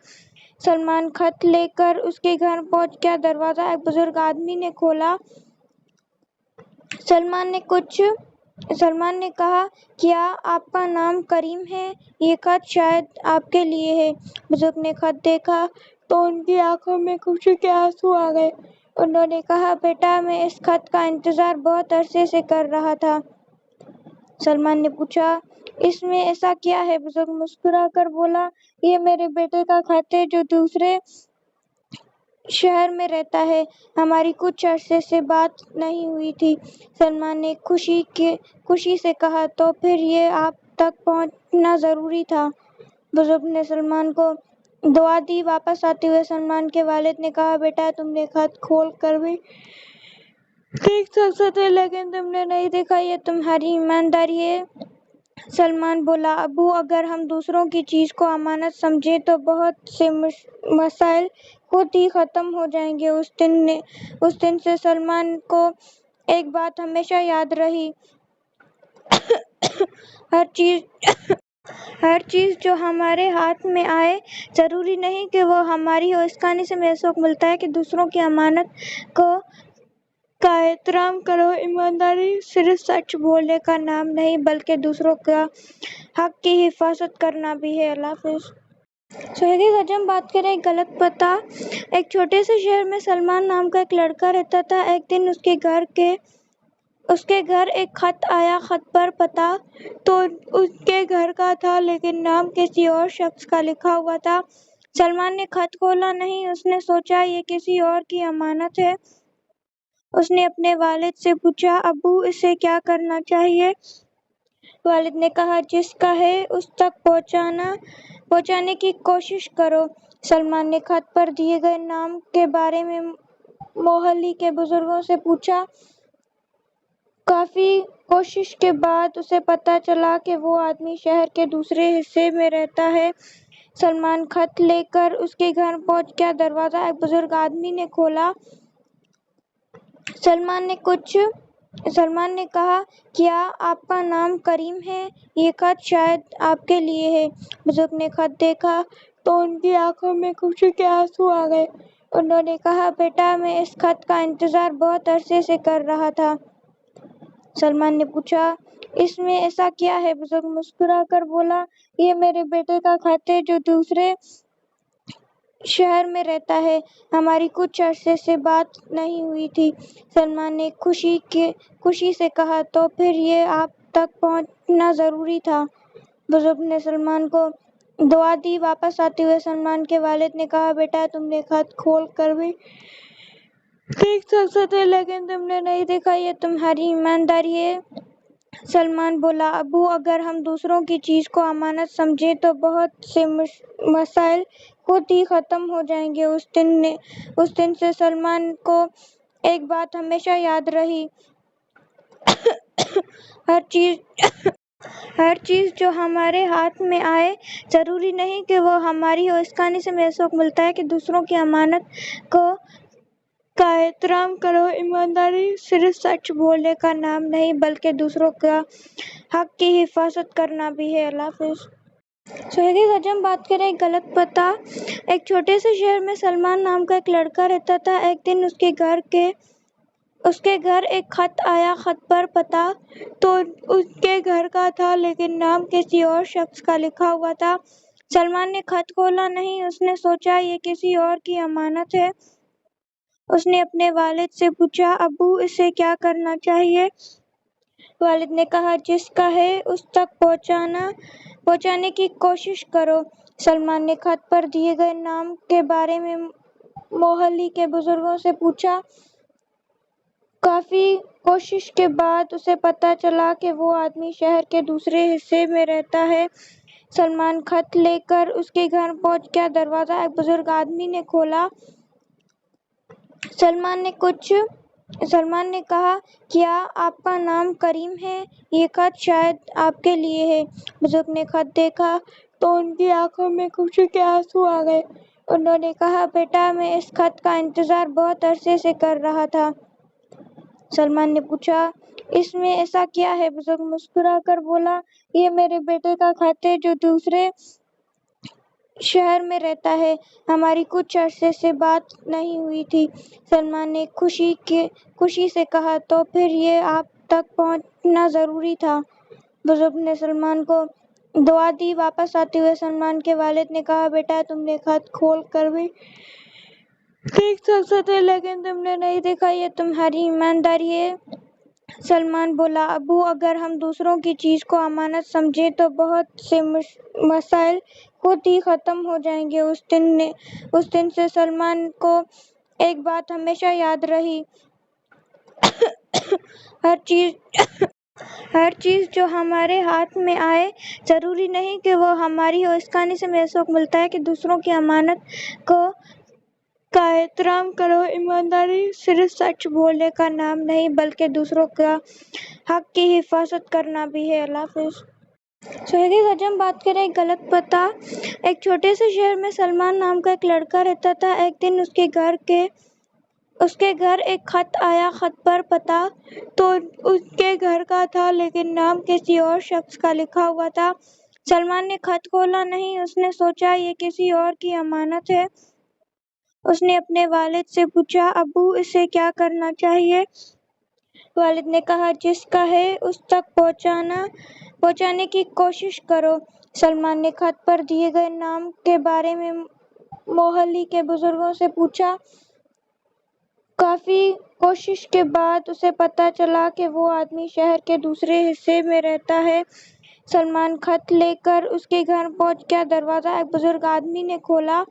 सलमान खत लेकर उसके घर पहुंच गया। दरवाजा एक बुजुर्ग आदमी ने खोला। सलमान ने कहा, क्या आपका नाम करीम है? ये खत शायद आपके लिए है। बुजुर्ग ने खत देखा तो उनकी आंखों में खुशी के आंसू आ गए। उन्होंने कहा, बेटा मैं इस खत का इंतजार बहुत अरसे से कर रहा था। सलमान ने पूछा, इसमें ऐसा क्या है? बुजुर्ग मुस्कुराकर बोला, ये मेरे बेटे का खत है जो दूसरे शहर में रहता है, हमारी कुछ अरसे से बात नहीं हुई थी। सलमान ने खुशी से कहा, तो फिर ये आप तक पहुंचना जरूरी था। बुजुर्ग ने सलमान को दुआ दी। वापस आते हुए सलमान के वालिद ने कहा, बेटा तुमने खत खोल कर भी देख सकते थे, लेकिन तुमने नहीं देखा, ये तुम्हारी ईमानदारी है। सलमान बोला, अबू अगर हम दूसरों की चीज को अमानत समझे तो बहुत से मसाइल खुद ही खत्म हो जाएंगे। उस दिन से सलमान को एक बात हमेशा याद रही, हर चीज जो हमारे हाथ में आए जरूरी नहीं कि वो हमारी हो। इस कहानी से हमें सबक मिलता है कि दूसरों की अमानत का एहतराम करो। ईमानदारी सिर्फ सच बोलने का नाम नहीं बल्कि दूसरों का हक की हिफाजत करना भी है। अल्लाह हाफिज। आज हम बात करें गलत पता। एक छोटे से शहर में सलमान नाम का एक लड़का रहता था। एक दिन उसके घर एक खत आया। खत पर पता तो उसके घर का था, लेकिन नाम किसी और शख्स का लिखा हुआ था। सलमान ने खत खोला नहीं, उसने सोचा ये किसी और की अमानत है। उसने अपने वालिद से पूछा, अबू इसे क्या करना चाहिए? वालिद ने कहा, जिसका है उस तक पहुंचाने की कोशिश करो। सलमान ने खत पर दिए गए नाम के बारे में मोहल्ले के बुजुर्गों से पूछा। काफी कोशिश के बाद उसे पता चला कि वो आदमी शहर के दूसरे हिस्से में रहता है। सलमान खत लेकर उसके घर पहुंच गया। दरवाजा एक बुजुर्ग आदमी ने खोला। सलमान ने कहा, क्या आपका नाम करीम है? ये खत शायद आपके लिए है। बुजुर्ग ने खत देखा तो उनकी आंखों में खुशी के आंसू आ गए। उन्होंने कहा, बेटा मैं इस खत का इंतजार बहुत अरसे से कर रहा था। सलमान ने पूछा, इसमें ऐसा क्या है? बुजुर्ग मुस्कुराकर बोला, ये मेरे बेटे का खत है जो दूसरे शहर में रहता है, हमारी कुछ अरसे से बात नहीं हुई थी। सलमान ने खुशी से कहा, तो फिर ये आप तक पहुंचना जरूरी था। बुजुर्ग ने सलमान को दुआ दी। वापस आते हुए सलमान के वालिद ने कहा, बेटा तुमने खत खोल कर भी देख सकते थे, लेकिन तुमने नहीं देखा, ये तुम्हारी ईमानदारी है। सलमान बोला, अबू अगर हम दूसरों की चीज को अमानत समझे तो बहुत से मसाइल खुद ही खत्म हो जाएंगे। उस दिन से सलमान को ایک بات ہمیشہ یاد رہی، ہر چیز جو ہمارے ہاتھ میں آئے ضروری نہیں کہ وہ ہماری ہو۔ اس کہانی سے ہمیں سبق ملتا ہے کہ دوسروں کی امانت کا احترام کرو۔ ایمانداری صرف سچ بولنے کا نام نہیں بلکہ دوسروں کا حق کی حفاظت کرنا بھی ہے۔ اللہ حافظ۔ آج ہم بات کریں غلط پتہ۔ ایک چھوٹے سے شہر میں سلمان نام کا ایک لڑکا رہتا تھا۔ ایک دن اس کے گھر ایک خط آیا۔ خط پر پتہ تو اس کے گھر کا تھا لیکن نام کسی اور شخص کا لکھا ہوا تھا۔ سلمان نے خط کھولا نہیں، اس نے سوچا یہ کسی اور کی امانت ہے۔ اس نے اپنے والد سے پوچھا، ابو اسے کیا کرنا چاہیے؟ والد نے کہا، جس کا ہے اس تک پہنچانے کی کوشش کرو۔ سلمان نے خط پر دیے گئے نام کے بارے میں محلے کے بزرگوں سے پوچھا۔ کافی کوشش کے بعد اسے پتہ چلا کہ وہ آدمی شہر کے دوسرے حصے میں رہتا ہے۔ سلمان خط لے کر اس کے گھر پہنچ گیا۔ دروازہ ایک بزرگ آدمی نے کھولا۔ سلمان نے کہا، کیا آپ کا نام کریم ہے؟ یہ خط شاید آپ کے لیے ہے۔ بزرگ نے خط دیکھا تو ان کی آنکھوں میں خوشی کے آنسو آ گئے۔ انہوں نے کہا، بیٹا میں اس خط کا انتظار بہت عرصے سے کر رہا تھا۔ سلمان نے پوچھا، اس میں ایسا کیا ہے؟ بزرگ مسکرا کر بولا، یہ میرے بیٹے کا خط ہے جو دوسرے شہر میں رہتا ہے۔ ہماری کچھ عرصے سے بات نہیں ہوئی تھی۔ سلمان نے خوشی سے کہا، تو پھر یہ آپ تک پہنچنا ضروری تھا۔ بزرگ نے سلمان کو دعا دی۔ واپس آتے ہوئے سلمان کے والد نے کہا، بیٹا تم نے خط کھول کر بھی دیکھ سکتے تھے لیکن تم نے نہیں دیکھا، یہ تمہاری ایمانداری ہے۔ سلمان بولا، ابو اگر ہم دوسروں کی چیز کو امانت سمجھیں تو بہت سے مسائل خود ہی ختم ہو جائیں گے۔ اس دن سے سلمان کو ایک بات ہمیشہ یاد رہی، ہر چیز جو ہمارے ہاتھ میں آئے ضروری نہیں کہ وہ ہماری ہو۔ اس کہانی سے ہمیں سبق ملتا ہے کہ دوسروں کی امانت کا احترام کرو۔ ایمانداری صرف سچ بولنے کا نام نہیں بلکہ دوسروں کا حق کی حفاظت کرنا بھی ہے۔ اللہ حافظ۔ آج ہم بات کریں غلط پتہ۔ ایک چھوٹے سے شہر میں سلمان نام کا ایک لڑکا رہتا تھا۔ ایک دن اس کے گھر ایک خط آیا۔ خط پر پتہ تو اس کے گھر کا تھا لیکن نام کسی اور شخص کا لکھا ہوا تھا۔ سلمان نے خط کھولا نہیں، اس نے سوچا یہ کسی اور کی امانت ہے۔ اس نے اپنے والد سے پوچھا، ابو اسے کیا کرنا چاہیے؟ والد نے کہا، جس کا ہے اس تک پہنچانے کی کوشش کرو۔ سلمان نے خط پر دیے گئے نام کے بارے میں محلے کے بزرگوں سے پوچھا۔ کافی کوشش کے بعد اسے پتہ چلا کہ وہ آدمی شہر کے دوسرے حصے میں رہتا ہے۔ سلمان خط لے کر اس کے گھر پہنچ گیا۔ دروازہ ایک بزرگ آدمی نے کھولا۔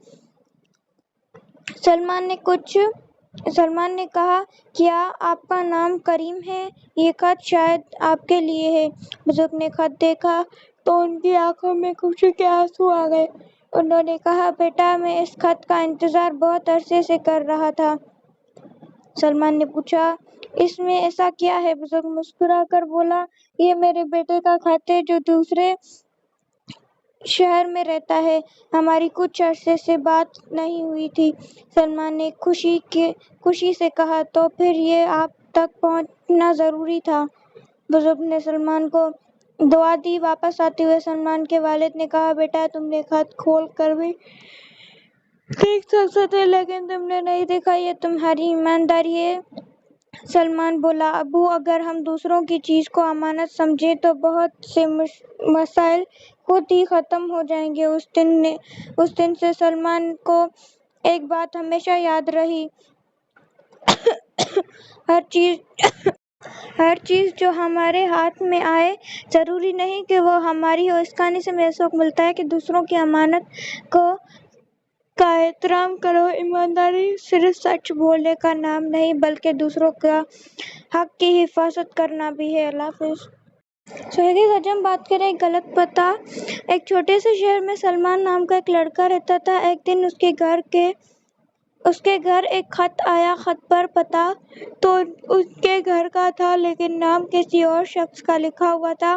سلمان نے کہا، کیا آپ کا نام کریم ہے؟ یہ خط شاید آپ کے لیے ہے۔ بزرگ نے خط دیکھا تو ان کی آنکھوں میں خوشی کے آنسو آ گئے۔ انہوں نے کہا، بیٹا میں اس خط کا انتظار بہت عرصے سے کر رہا تھا۔ سلمان نے پوچھا، اس میں ایسا کیا ہے؟ بزرگ مسکرا کر بولا، یہ میرے بیٹے کا خط ہے جو دوسرے شہر میں رہتا ہے۔ ہماری کچھ عرصے سے بات نہیں ہوئی تھی۔ سلمان نے خوشی سے کہا، تو پھر یہ آپ تک پہنچنا ضروری تھا۔ بزرگ نے سلمان کو دعا دی۔ واپس آتے ہوئے سلمان کے والد نے کہا، بیٹا تم نے خط کھول کر بھی دیکھ سکتے تھے لیکن تم نے نہیں دیکھا، یہ تمہاری ایمانداری ہے۔ سلمان بولا، ابو اگر ہم دوسروں کی چیز کو امانت سمجھیں تو بہت سے مسائل خود ہی ختم ہو جائیں گے۔ اس دن سے سلمان کو ایک بات ہمیشہ یاد رہی، ہر چیز جو ہمارے ہاتھ میں آئے ضروری نہیں کہ وہ ہماری ہو۔ اس کہانی سے ہمیں سبق ملتا ہے کہ دوسروں کی امانت کا احترام کرو۔ ایمانداری صرف سچ بولنے کا نام نہیں بلکہ دوسروں کا حق کی حفاظت کرنا بھی ہے۔ اللہ حافظ۔ آج ہم بات کریں غلط پتہ۔ ایک چھوٹے سے شہر میں سلمان نام کا ایک لڑکا رہتا تھا۔ ایک دن اس کے گھر ایک خط آیا، خط پر پتہ تو اس کے گھر کا تھا لیکن نام کسی اور شخص کا لکھا ہوا تھا۔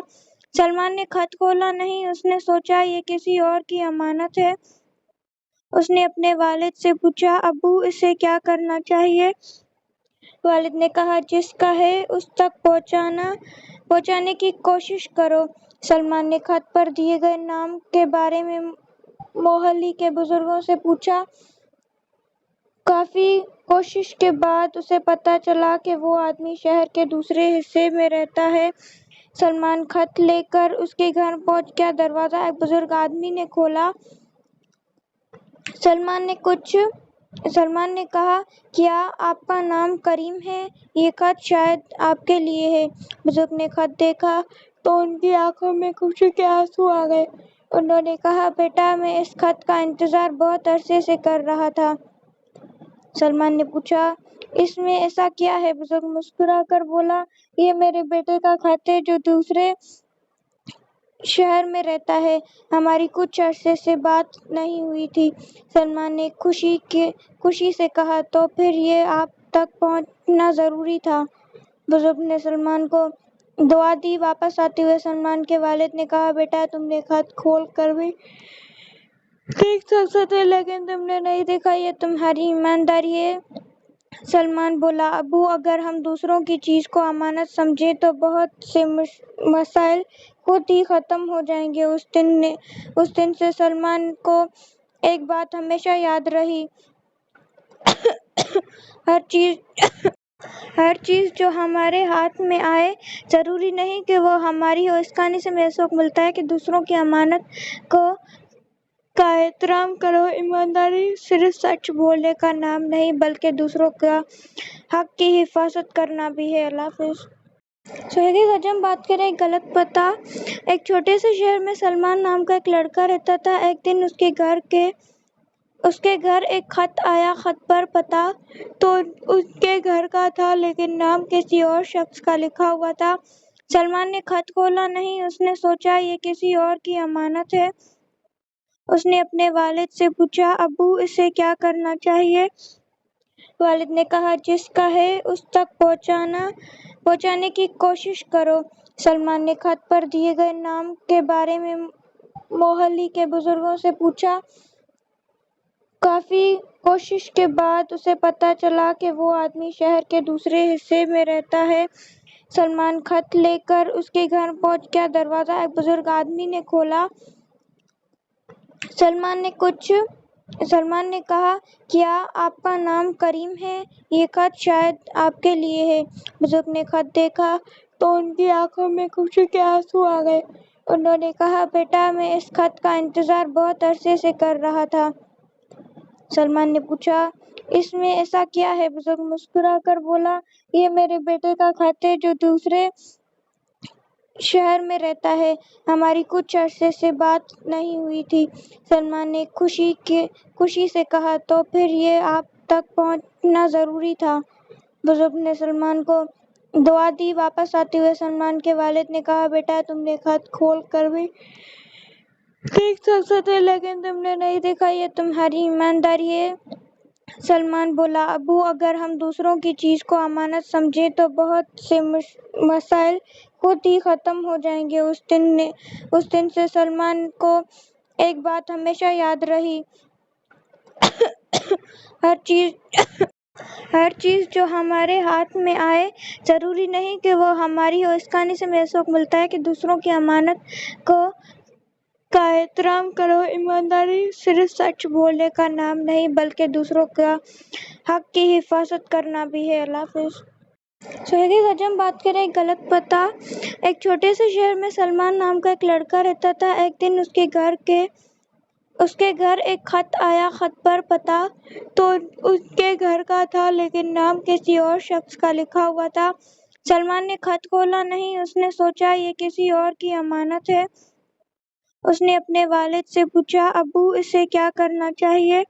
سلمان نے خط کھولا نہیں، اس نے سوچا یہ کسی اور کی امانت ہے۔ اس نے اپنے والد سے پوچھا، ابو اسے کیا کرنا چاہیے؟ والد نے کہا، جس کا ہے اس تک پہنچانے کی کوشش کرو۔ سلمان نے خط پر دیے گئے نام کے بارے میں محلے کے بزرگوں سے پوچھا۔ کافی کوشش کے بعد اسے پتہ چلا کہ وہ آدمی شہر کے دوسرے حصے میں رہتا ہے۔ سلمان خط لے کر اس کے گھر پہنچ گیا۔ دروازہ ایک بزرگ آدمی نے کھولا۔ سلمان نے کہا، کیا آپ کا نام کریم ہے؟ یہ خط شاید آپ کے لیے ہے۔ بزرگ نے خط دیکھا تو ان کی آنکھوں میں خوشی کے آنسو آ گئے۔ انہوں نے کہا، بیٹا میں اس خط کا انتظار بہت عرصے سے کر رہا تھا۔ سلمان نے پوچھا، اس میں ایسا کیا ہے؟ بزرگ مسکرا کر بولا، یہ میرے بیٹے کا خط ہے جو دوسرے شہر میں رہتا ہے۔ ہماری کچھ عرصے سے بات نہیں ہوئی تھی۔ سلمان نے خوشی سے کہا، تو پھر یہ آپ تک پہنچنا ضروری تھا۔ بزرگ نے سلمان کو دعا دی۔ واپس آتے ہوئے سلمان کے والد نے کہا، بیٹا تم نے خط کھول کر بھی دیکھ سکتے تھے لیکن تم نے نہیں دیکھا، یہ تمہاری ایمانداری ہے۔ سلمان بولا، ابو اگر ہم دوسروں کی چیز کو امانت سمجھیں تو بہت سے مسائل خود ہی ختم ہو جائیں گے۔ اس دن سے سلمان کو ایک بات ہمیشہ یاد رہی، ہر چیز جو ہمارے ہاتھ میں آئے ضروری نہیں کہ وہ ہماری ہو۔ اس کہانی سے ہمیں سبق ملتا ہے کہ دوسروں کی امانت کا احترام کرو۔ ایمانداری صرف سچ بولنے کا نام نہیں بلکہ دوسروں کے حق کی حفاظت کرنا بھی ہے۔ اللہ حافظ۔ آج ہم بات کریں غلط پتہ۔ ایک چھوٹے سے شہر میں سلمان نام کا ایک لڑکا رہتا تھا۔ ایک دن اس کے گھر ایک خط آیا، خط پر پتہ تو اس کے گھر کا تھا لیکن نام کسی اور شخص کا لکھا ہوا تھا۔ سلمان نے خط کھولا نہیں، اس نے سوچا یہ کسی اور کی امانت ہے۔ اس نے اپنے والد سے پوچھا، ابو اسے کیا کرنا چاہیے؟ والد نے کہا، جس کا ہے اس تک پہنچانے کی کوشش کرو۔ سلمان نے خط پر دیے گئے نام کے بارے میں محلے کے بزرگوں سے پوچھا۔ کافی کوشش کے بعد اسے پتہ چلا کہ وہ آدمی شہر کے دوسرے حصے میں رہتا ہے۔ سلمان خط لے کر اس کے گھر پہنچ گیا۔ دروازہ ایک بزرگ آدمی نے کھولا۔ سلمان نے کہا، کیا آپ کا نام کریم ہے؟ یہ خط شاید آپ کے لیے ہے۔ بزرگ نے خط دیکھا تو ان کی آنکھوں میں خوشی کے آنسو آ گئے۔ انہوں نے کہا، بیٹا میں اس خط کا انتظار بہت عرصے سے کر رہا تھا۔ سلمان نے پوچھا، اس میں ایسا کیا ہے؟ بزرگ مسکرا کر بولا، یہ میرے بیٹے کا خط ہے جو دوسرے شہر میں رہتا ہے۔ ہماری کچھ عرصے سے بات نہیں ہوئی تھی۔ سلمان نے خوشی سے کہا، تو پھر یہ آپ تک پہنچنا ضروری تھا۔ بزرگ نے سلمان کو دعا دی۔ واپس آتے ہوئے سلمان کے والد نے کہا، بیٹا تم نے خط کھول کر بھی دیکھ سکتے تھے لیکن تم نے نہیں دیکھا، یہ تمہاری ایمانداری ہے۔ سلمان بولا، ابو اگر ہم دوسروں کی چیز کو امانت سمجھیں تو بہت سے مسائل خود ہی ختم ہو جائیں گے۔ اس دن سے سلمان کو ایک بات ہمیشہ یاد رہی، ہر چیز جو ہمارے ہاتھ میں آئے ضروری نہیں کہ وہ ہماری ہو۔ اس کہانی سے ہمیں سبق ملتا ہے کہ دوسروں کی امانت کا احترام کرو۔ ایمانداری صرف سچ بولنے کا نام نہیں بلکہ دوسروں کے حق کی حفاظت کرنا بھی ہے۔ اللہ حافظ۔ آج ہم بات کریں غلط پتہ۔ ایک چھوٹے سے شہر میں سلمان نام کا ایک لڑکا رہتا تھا۔ ایک دن اس کے گھر ایک خط آیا، خط پر پتہ تو اس کے گھر کا تھا لیکن نام کسی اور شخص کا لکھا ہوا تھا۔ سلمان نے خط کھولا نہیں، اس نے سوچا یہ کسی اور کی امانت ہے۔ اس نے اپنے والد سے پوچھا، ابو اسے کیا کرنا چاہیے؟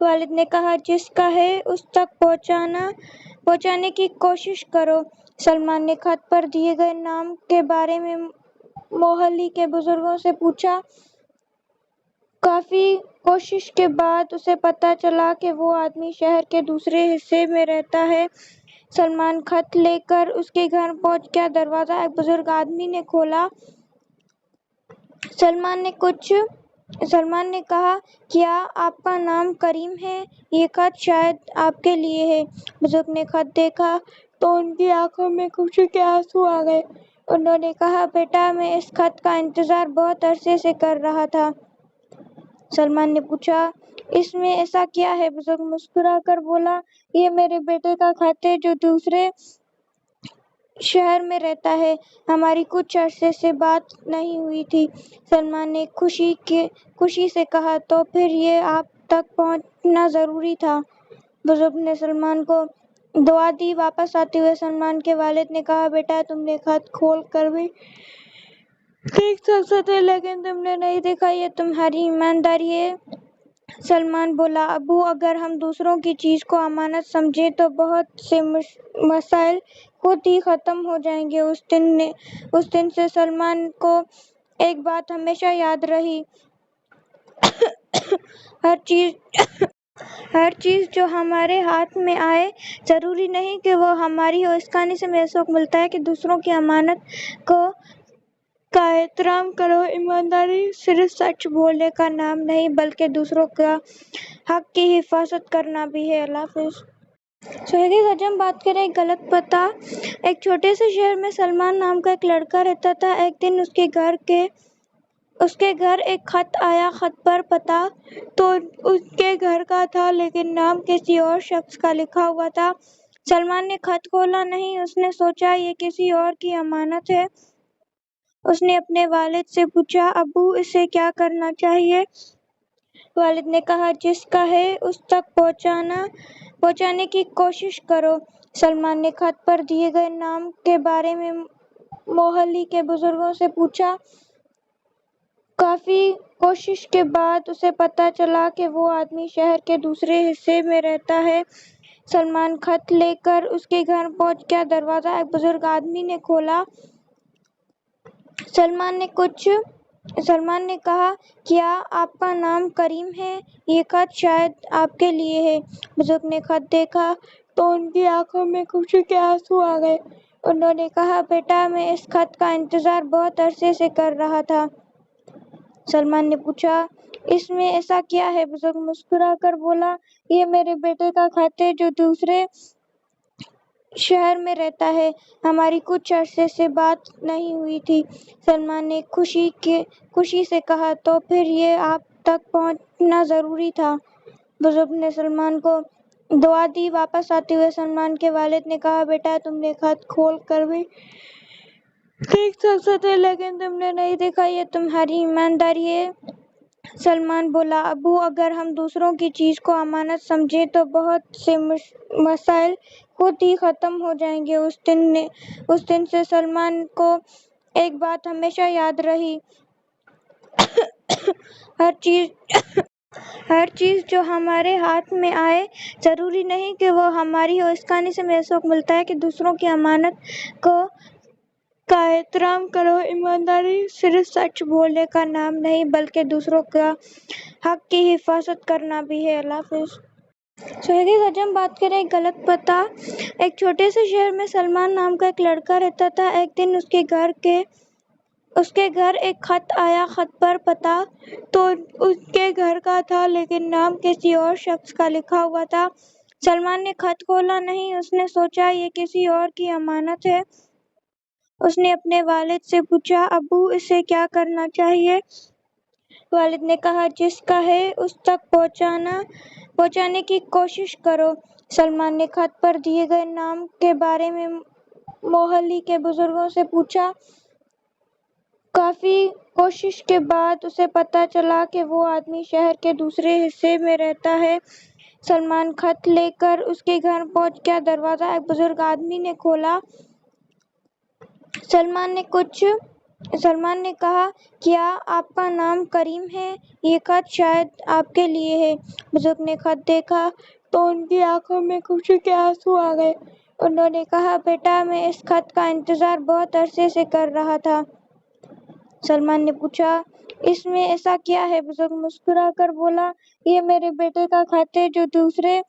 والد نے کہا، جس کا ہے اس تک پہنچانے کی کوشش کرو۔ سلمان نے خط پر دیے گئے نام کے بارے میں محلے کے بزرگوں سے پوچھا۔ काफी कोशिश के बाद उसे पता चला कि वो आदमी शहर के दूसरे हिस्से में रहता है। सलमान खत लेकर उसके घर पहुंच गया। दरवाजा एक बुजुर्ग आदमी ने खोला। सलमान ने कहा, क्या आपका नाम करीम है? ये खत शायद आपके लिए है। बुजुर्ग ने खत देखा तो उनकी आंखों में खुशी के आंसू आ गए। उन्होंने कहा, बेटा, मैं इस खत का इंतजार बहुत अरसे से कर रहा था। सलमान ने पूछा, इसमें ऐसा क्या है? बुजुर्ग मुस्कुरा कर बोला, ये मेरे बेटे का खत है जो दूसरे शहर में रहता है। हमारी कुछ अरसे से बात नहीं हुई थी। सलमान ने खुशी से कहा, तो फिर ये आप तक पहुंचना जरूरी था। बुजुर्ग ने सलमान को दुआ दी। वापस आते हुए सलमान के वालिद ने कहा, बेटा, तुमने खत खोल कर भी देख सकते थे, लेकिन तुमने नहीं देखा। ये तुम्हारी ईमानदारी है। सलमान बोला, अबू, अगर हम दूसरों की चीज को अमानत समझे तो बहुत से मसाइल खुद ही खत्म हो जाएंगे। उस दिन से सलमान को एक बात हमेशा याद रही। हर चीज जो हमारे हाथ में आए, जरूरी नहीं कि वो हमारी हो। इस कहानी से हमें सबक मिलता है कि दूसरों की अमानत का एहतराम करो। ईमानदारी सिर्फ सच बोलने का नाम नहीं, बल्कि दूसरों का हक की हिफाजत करना भी है। अल्लाह हाफिज। आज हम बात करें गलत पता। एक छोटे से शहर में सलमान नाम का एक लड़का रहता था। एक दिन उसके घर एक खत आया। खत पर पता तो उसके घर का था, लेकिन नाम किसी और शख्स का लिखा हुआ था। सलमान ने खत खोला नहीं। उसने सोचा ये किसी और की अमानत है। उसने अपने वालिद से पूछा, अबू, इसे क्या करना चाहिए? वालिद ने कहा, जिसका है उस तक पहुंचाने की कोशिश करो। सलमान ने खत पर दिए गए नाम के बारे में मोहल्ले के बुजुर्गों से पूछा। काफी कोशिश के बाद उसे पता चला कि वो आदमी शहर के दूसरे हिस्से में रहता है। सलमान खत लेकर उसके घर पहुंच गया। दरवाजा एक बुजुर्ग आदमी ने खोला। सलमान ने कहा, क्या आपका नाम करीम है? ये खत शायद आपके लिए है। बुजुर्ग ने खत देखा तो उनकी आंखों में खुशी के आंसू आ गए। उन्होंने कहा, बेटा, मैं इस खत का इंतजार बहुत अरसे से कर रहा था। सलमान ने पूछा, इसमें ऐसा क्या है? बुजुर्ग मुस्कुरा कर बोला, ये मेरे बेटे का खत है जो दूसरे शहर में रहता है। हमारी कुछ अरसे से बात नहीं हुई थी। सलमान ने खुशी से कहा, तो फिर ये आप तक पहुंचना जरूरी था। बुजुर्ग ने सलमान को दुआ दी। वापस आते हुए सलमान के वालिद ने कहा, बेटा, तुमने खत खोल कर भी देख सकते थे, लेकिन तुमने नहीं देखा। ये तुम्हारी ईमानदारी है। सलमान बोला, अबू, अगर हम दूसरों की चीज को अमानत समझे तो बहुत से मसाइल खुद ही खत्म हो जाएंगे। उस दिन से सलमान को एक बात हमेशा याद रही। हर चीज जो हमारे हाथ में आए, जरूरी नहीं कि वो हमारी हो। इस कहानी से हमें सबक मिलता है कि दूसरों की अमानत का एहतराम करो। ईमानदारी सिर्फ सच बोलने का नाम नहीं, बल्कि दूसरों का हक की हिफाजत करना भी है। अल्लाह हाफिज। आज हम बात करें गलत पता। एक छोटे से शहर में सलमान नाम का एक लड़का रहता था। एक दिन उसके घर एक खत आया। खत पर पता तो उसके घर का था, लेकिन नाम किसी और शख्स का लिखा हुआ था। सलमान ने खत खोला नहीं। उसने सोचा ये किसी और की अमानत है। उसने अपने वालिद से पूछा, अबू, इसे क्या करना चाहिए? वालिद ने कहा, जिसका है उस तक पहुंचाने की कोशिश करो। सलमान ने खत पर दिए गए नाम के बारे में मोहल्ले के बुजुर्गों से पूछा। काफी कोशिश के बाद उसे पता चला कि वो आदमी शहर के दूसरे हिस्से में रहता है। सलमान खत लेकर उसके घर पहुंच गया। दरवाजा एक बुजुर्ग आदमी ने खोला। सलमान ने कहा, क्या आपका नाम करीम है? ये खत शायद आपके लिए है। बुजुर्ग ने खत देखा तो उनकी आंखों में खुशी के आंसू आ गए। उन्होंने कहा, बेटा, मैं इस खत का इंतजार बहुत अरसे से कर रहा था। सलमान ने पूछा, اس میں ایسا کیا ہے؟ بزرگ مسکرا کر بولا، یہ میرے بیٹے کا خط ہے جو دوسرے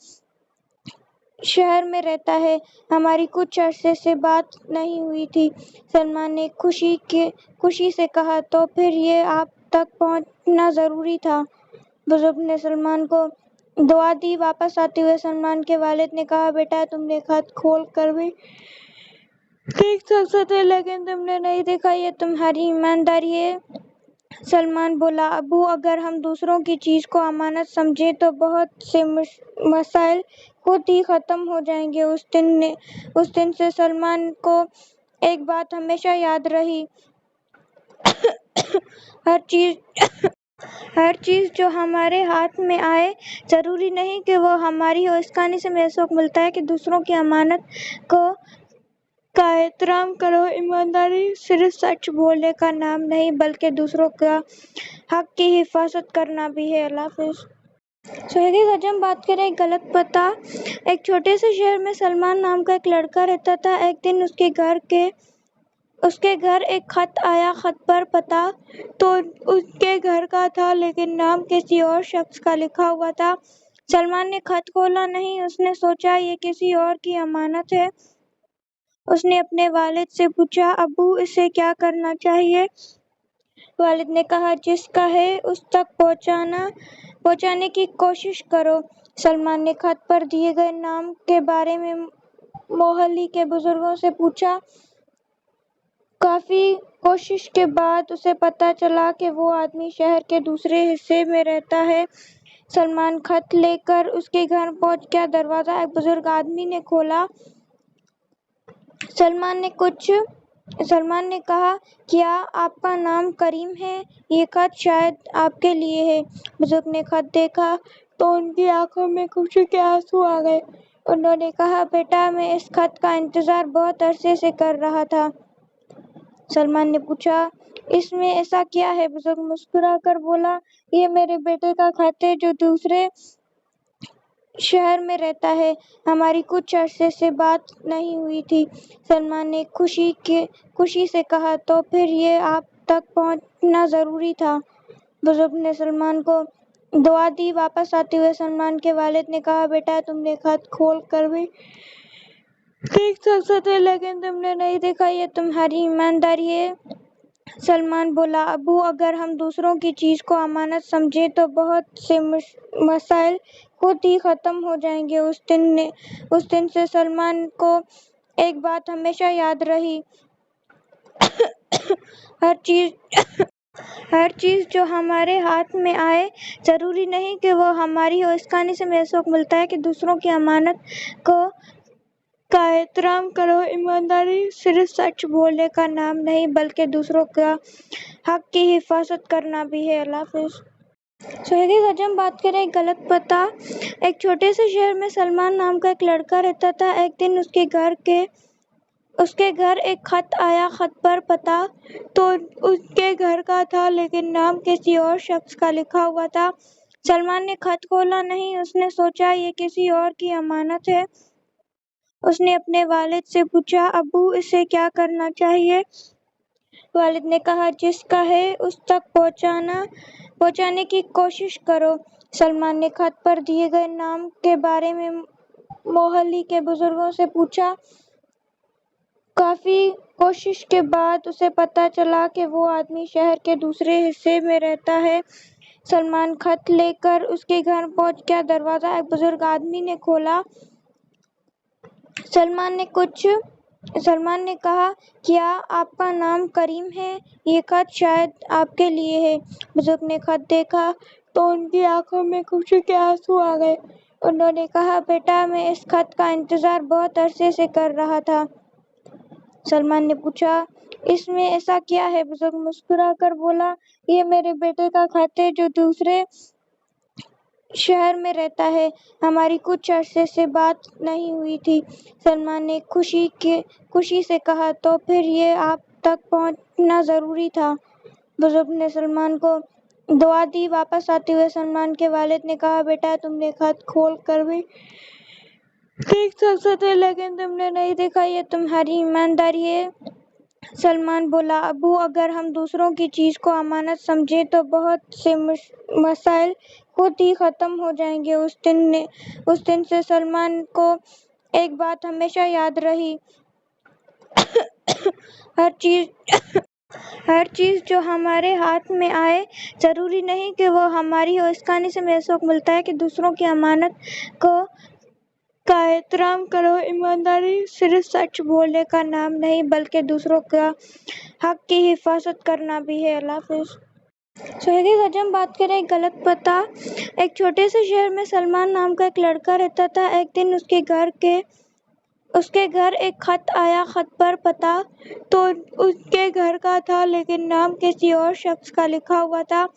شہر میں رہتا ہے، ہماری کچھ عرصے سے بات نہیں ہوئی تھی۔ سلمان نے خوشی سے کہا، تو پھر یہ آپ تک پہنچنا ضروری تھا۔ بزرگ نے سلمان کو دعا دی۔ واپس آتے ہوئے سلمان کے والد نے کہا، بیٹا تم نے خط کھول کر بھی دیکھ سکتے تھے لیکن تم نے نہیں دیکھا، یہ تمہاری ایمانداری ہے۔ سلمان بولا، ابو اگر ہم دوسروں کی چیز کو امانت سمجھیں تو بہت سے مسائل خود ہی ختم ہو جائیں گے۔ اس دن سے سلمان کو ایک بات ہمیشہ یاد رہی، ہر چیز جو ہمارے ہاتھ میں آئے ضروری نہیں کہ وہ ہماری ہو۔ اس کہانی سے ہمیں سبق ملتا ہے کہ دوسروں کی امانت کا احترام کرو۔ ایمانداری صرف سچ بولنے کا نام نہیں بلکہ دوسروں کا حق کی حفاظت کرنا بھی ہے۔ اللہ حافظ۔ آج ہم بات کریں غلط پتہ۔ ایک چھوٹے سے شہر میں سلمان نام کا ایک لڑکا رہتا تھا۔ ایک دن اس کے گھر ایک خط آیا۔ خط پر پتہ تو اس کے گھر کا تھا لیکن نام کسی اور شخص کا لکھا ہوا تھا۔ سلمان نے خط کھولا نہیں، اس نے سوچا یہ کسی اور کی امانت ہے۔ اس نے اپنے والد سے پوچھا، ابو اسے کیا کرنا چاہیے؟ والد نے کہا، جس کا ہے اس تک پہنچانے کی کوشش کرو۔ سلمان نے خط پر دیے گئے نام کے بارے میں محلے کے بزرگوں سے پوچھا۔ کافی کوشش کے بعد اسے پتہ چلا کہ وہ آدمی شہر کے دوسرے حصے میں رہتا ہے۔ سلمان خط لے کر اس کے گھر پہنچ گیا۔ دروازہ ایک بزرگ آدمی نے کھولا۔ سلمان نے کہا، کیا آپ کا نام کریم ہے؟ یہ خط شاید آپ کے لیے ہے۔ بزرگ نے خط دیکھا تو ان کی آنکھوں میں خوشی کے آنسو آ گئے۔ انہوں نے کہا، بیٹا میں اس خط کا انتظار بہت عرصے سے کر رہا تھا۔ سلمان نے پوچھا، اس میں ایسا کیا ہے؟ بزرگ مسکرا کر بولا، یہ میرے بیٹے کا خط ہے جو دوسرے شہر میں رہتا ہے، ہماری کچھ عرصے سے بات نہیں ہوئی تھی۔ سلمان نے خوشی سے کہا، تو پھر یہ آپ تک پہنچنا ضروری تھا۔ بزرگ نے سلمان کو دعا دی۔ واپس آتے ہوئے سلمان کے والد نے کہا، بیٹا تم نے خط کھول کر بھی دیکھ سکتے تھے لیکن تم نے نہیں دیکھا، یہ تمہاری ایمانداری ہے۔ سلمان بولا، ابو اگر ہم دوسروں کی چیز کو امانت سمجھیں تو بہت سے مسائل خود ہی ختم ہو جائیں گے۔ اس دن سے سلمان کو ایک بات ہمیشہ یاد رہی، ہر چیز جو ہمارے ہاتھ میں آئے ضروری نہیں کہ وہ ہماری ہو۔ اس کہانی سے ہمیں سبق ملتا ہے کہ دوسروں کی امانت کا احترام کرو۔ ایمانداری صرف سچ بولنے کا نام نہیں بلکہ دوسروں کا حق کی حفاظت کرنا بھی ہے۔ اللہ حافظ۔ آج ہم بات کریں غلط پتہ۔ ایک چھوٹے سے شہر میں سلمان نام کا ایک لڑکا رہتا تھا۔ ایک دن اس کے گھر ایک خط آیا۔ خط پر پتہ تو اس کے گھر کا تھا لیکن نام کسی اور شخص کا لکھا ہوا تھا۔ سلمان نے خط کھولا نہیں، اس نے سوچا یہ کسی اور کی امانت ہے۔ اس نے اپنے والد سے پوچھا، ابو اسے کیا کرنا چاہیے؟ والد نے کہا، جس کا ہے اس تک پہنچانے کی کوشش کرو۔ سلمان نے خط پر دیے گئے نام کے بارے میں محلے کے بزرگوں سے پوچھا۔ کافی کوشش کے بعد اسے پتہ چلا کہ وہ آدمی شہر کے دوسرے حصے میں رہتا ہے۔ سلمان خط لے کر اس کے گھر پہنچ گیا۔ دروازہ ایک بزرگ آدمی نے کھولا۔ سلمان نے کہا، کیا آپ کا نام کریم ہے؟ یہ خط شاید آپ کے لیے ہے۔ بزرگ نے خط دیکھا تو ان کی آنکھوں میں خوشی کے آنسو آ گئے۔ انہوں نے کہا، بیٹا میں اس خط کا انتظار بہت عرصے سے کر رہا تھا۔ سلمان نے پوچھا، اس میں ایسا کیا ہے؟ بزرگ مسکرا کر بولا، یہ میرے بیٹے کا خط ہے جو دوسرے شہر میں رہتا ہے، ہماری کچھ عرصے سے بات نہیں ہوئی تھی۔ سلمان نے خوشی سے کہا، تو پھر یہ آپ تک پہنچنا ضروری تھا۔ بزرگ نے سلمان کو دعا دی۔ واپس آتے ہوئے سلمان کے والد نے کہا، بیٹا تم نے خط کھول کر بھی دیکھ سکتے تھے لیکن تم نے نہیں دیکھا، یہ تمہاری ایمانداری ہے۔ सलमान बोला, अबू अगर हम दूसरों की चीज को अमानत समझे तो बहुत से मसाइल खुद ही खत्म हो जाएंगे। उस दिन से सलमान को एक बात हमेशा याद रही, हर चीज जो हमारे हाथ में आए जरूरी नहीं कि वो हमारी हो। इस कहानी से हमें सबक मिलता है कि दूसरों की अमानत का एहतराम करो। ईमानदारी सिर्फ सच बोलने का नाम नहीं बल्कि दूसरों का हक की हिफाजत करना भी है। अल्लाह हाफिज। आज हम बात करें एक गलत पता। एक छोटे से शहर में सलमान नाम का एक लड़का रहता था। एक दिन उसके घर एक खत आया। खत पर पता तो उसके घर का था लेकिन नाम किसी और शख्स का लिखा हुआ था।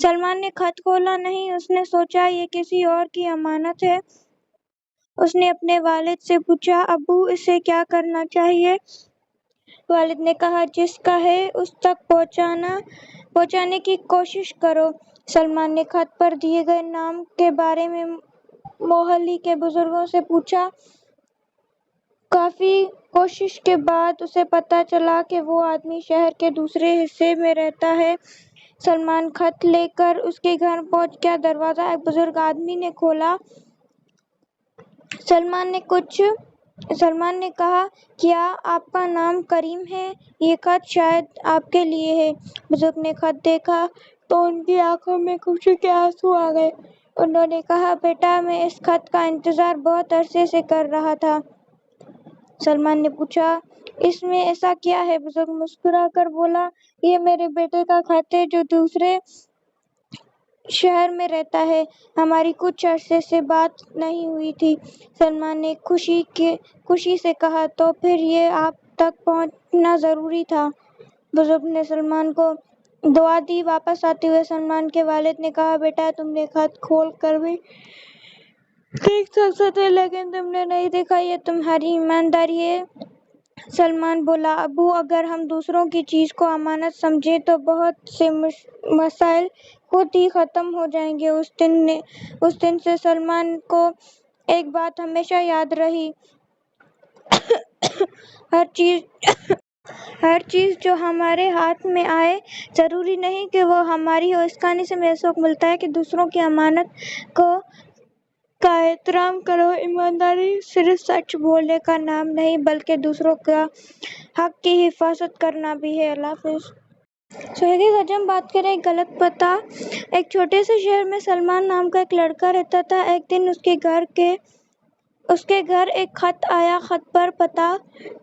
सलमान ने खत खोला नहीं, उसने सोचा ये किसी और की अमानत है। उसने अपने वालिद से पूछा, अबू इसे क्या करना चाहिए? वालिद ने कहा, जिसका है उस तक पहुंचाने की कोशिश करो। सलमान ने खत पर दिए गए नाम के बारे में मोहल्ले के बुजुर्गों से पूछा। काफी कोशिश के बाद उसे पता चला कि वो आदमी शहर के दूसरे हिस्से में रहता है। सलमान खत लेकर उसके घर पहुंच गया। दरवाजा एक बुजुर्ग आदमी ने खोला। सलमान ने कहा, क्या आपका नाम करीम है? ये खत शायद आपके लिए है। बुजुर्ग ने खत देखा तो उनकी आंखों में खुशी के आंसू आ गए। उन्होंने कहा, बेटा मैं इस खत का इंतजार बहुत अरसे से कर रहा था। सलमान ने पूछा, इसमें ऐसा क्या है? बुजुर्ग मुस्कुरा कर बोला, ये मेरे बेटे का खत है जो दूसरे शहर में रहता है। हमारी कुछ अरसे से बात नहीं हुई थी। सलमान ने खुशी से कहा, तो फिर ये आप तक पहुंचना जरूरी था। बुजुर्ग ने सलमान को दुआ दी। वापस आते हुए सलमान के वालिद ने कहा, बेटा तुमने खत खोल कर भी देख सकते थे लेकिन तुमने नहीं देखा, ये तुम्हारी ईमानदारी है। सलमान बोला, अबू अगर हम दूसरों की चीज को अमानत समझे तो बहुत से मसाइल खुद ही खत्म हो जाएंगे। उस दिन से सलमान को एक बात हमेशा याद रही, हर चीज जो हमारे हाथ में आए जरूरी नहीं कि वो हमारी हो। इस कहानी से हमें सबक मिलता है कि दूसरों की अमानत का एहतराम करो। ईमानदारी सिर्फ सच बोलने का नाम नहीं बल्कि दूसरों का हक की हिफाजत करना भी है। अल्लाह हाफिज। आज हम बात करें एक गलत पता। एक छोटे से शहर में सलमान नाम का एक लड़का रहता था। एक दिन उसके घर एक खत आया। खत पर पता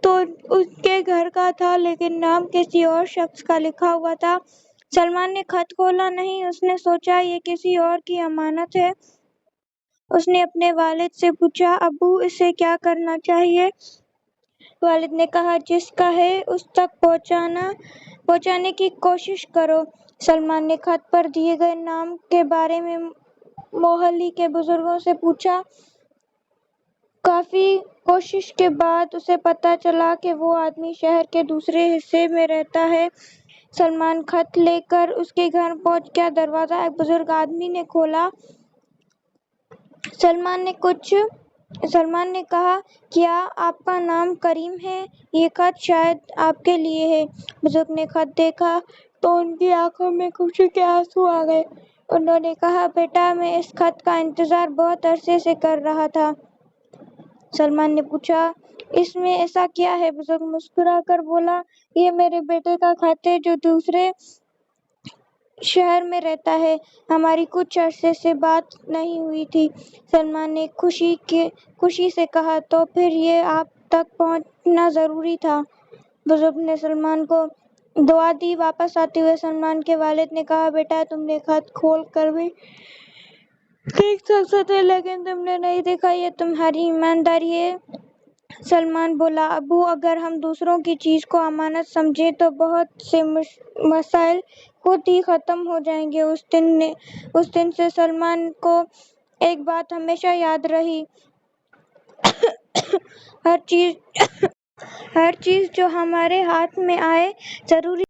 तो उसके घर का था लेकिन नाम किसी और शख्स का लिखा हुआ था। सलमान ने खत खोला नहीं, उसने सोचा ये किसी और की अमानत है। उसने अपने वालिद से पूछा, अबू इसे क्या करना चाहिए? वालिद ने कहा, जिसका है उस तक पहुंचाने की कोशिश करो। सलमान ने खत पर दिए गए नाम के बारे में मोहल्ले के बुजुर्गों से पूछा। काफी कोशिश के बाद उसे पता चला कि वो आदमी शहर के दूसरे हिस्से में रहता है। सलमान खत लेकर उसके घर पहुंच गया। दरवाजा एक बुजुर्ग आदमी ने खोला। सलमान ने कहा, क्या आपका नाम करीम है? ये खत शायद आपके लिए है। बुजुर्ग ने खत देखा तो उनकी आंखों में खुशी के आंसू आ गए। उन्होंने कहा, बेटा मैं इस खत का इंतजार बहुत अरसे से कर रहा था। सलमान ने पूछा, इसमें ऐसा क्या है? बुजुर्ग मुस्कुरा कर बोला, ये मेरे बेटे का खत है जो दूसरे शहर में रहता है। हमारी कुछ अरसे से बात नहीं हुई थी। सलमान ने खुशी से कहा, तो फिर ये आप तक पहुंचना जरूरी था। बुजुर्ग ने सलमान को दुआ दी। वापस आते हुए सलमान के वालिद ने कहा, बेटा तुमने खत खोल कर भी देख सकते थे लेकिन तुमने नहीं देखा, ये तुम्हारी ईमानदारी है। सलमान बोला, अबू अगर हम दूसरों की चीज को अमानत समझे तो बहुत से मसाइल खुद ही खत्म हो जाएंगे। उस दिन से सलमान को एक बात हमेशा याद रही, हर चीज जो हमारे हाथ में आए जरूरी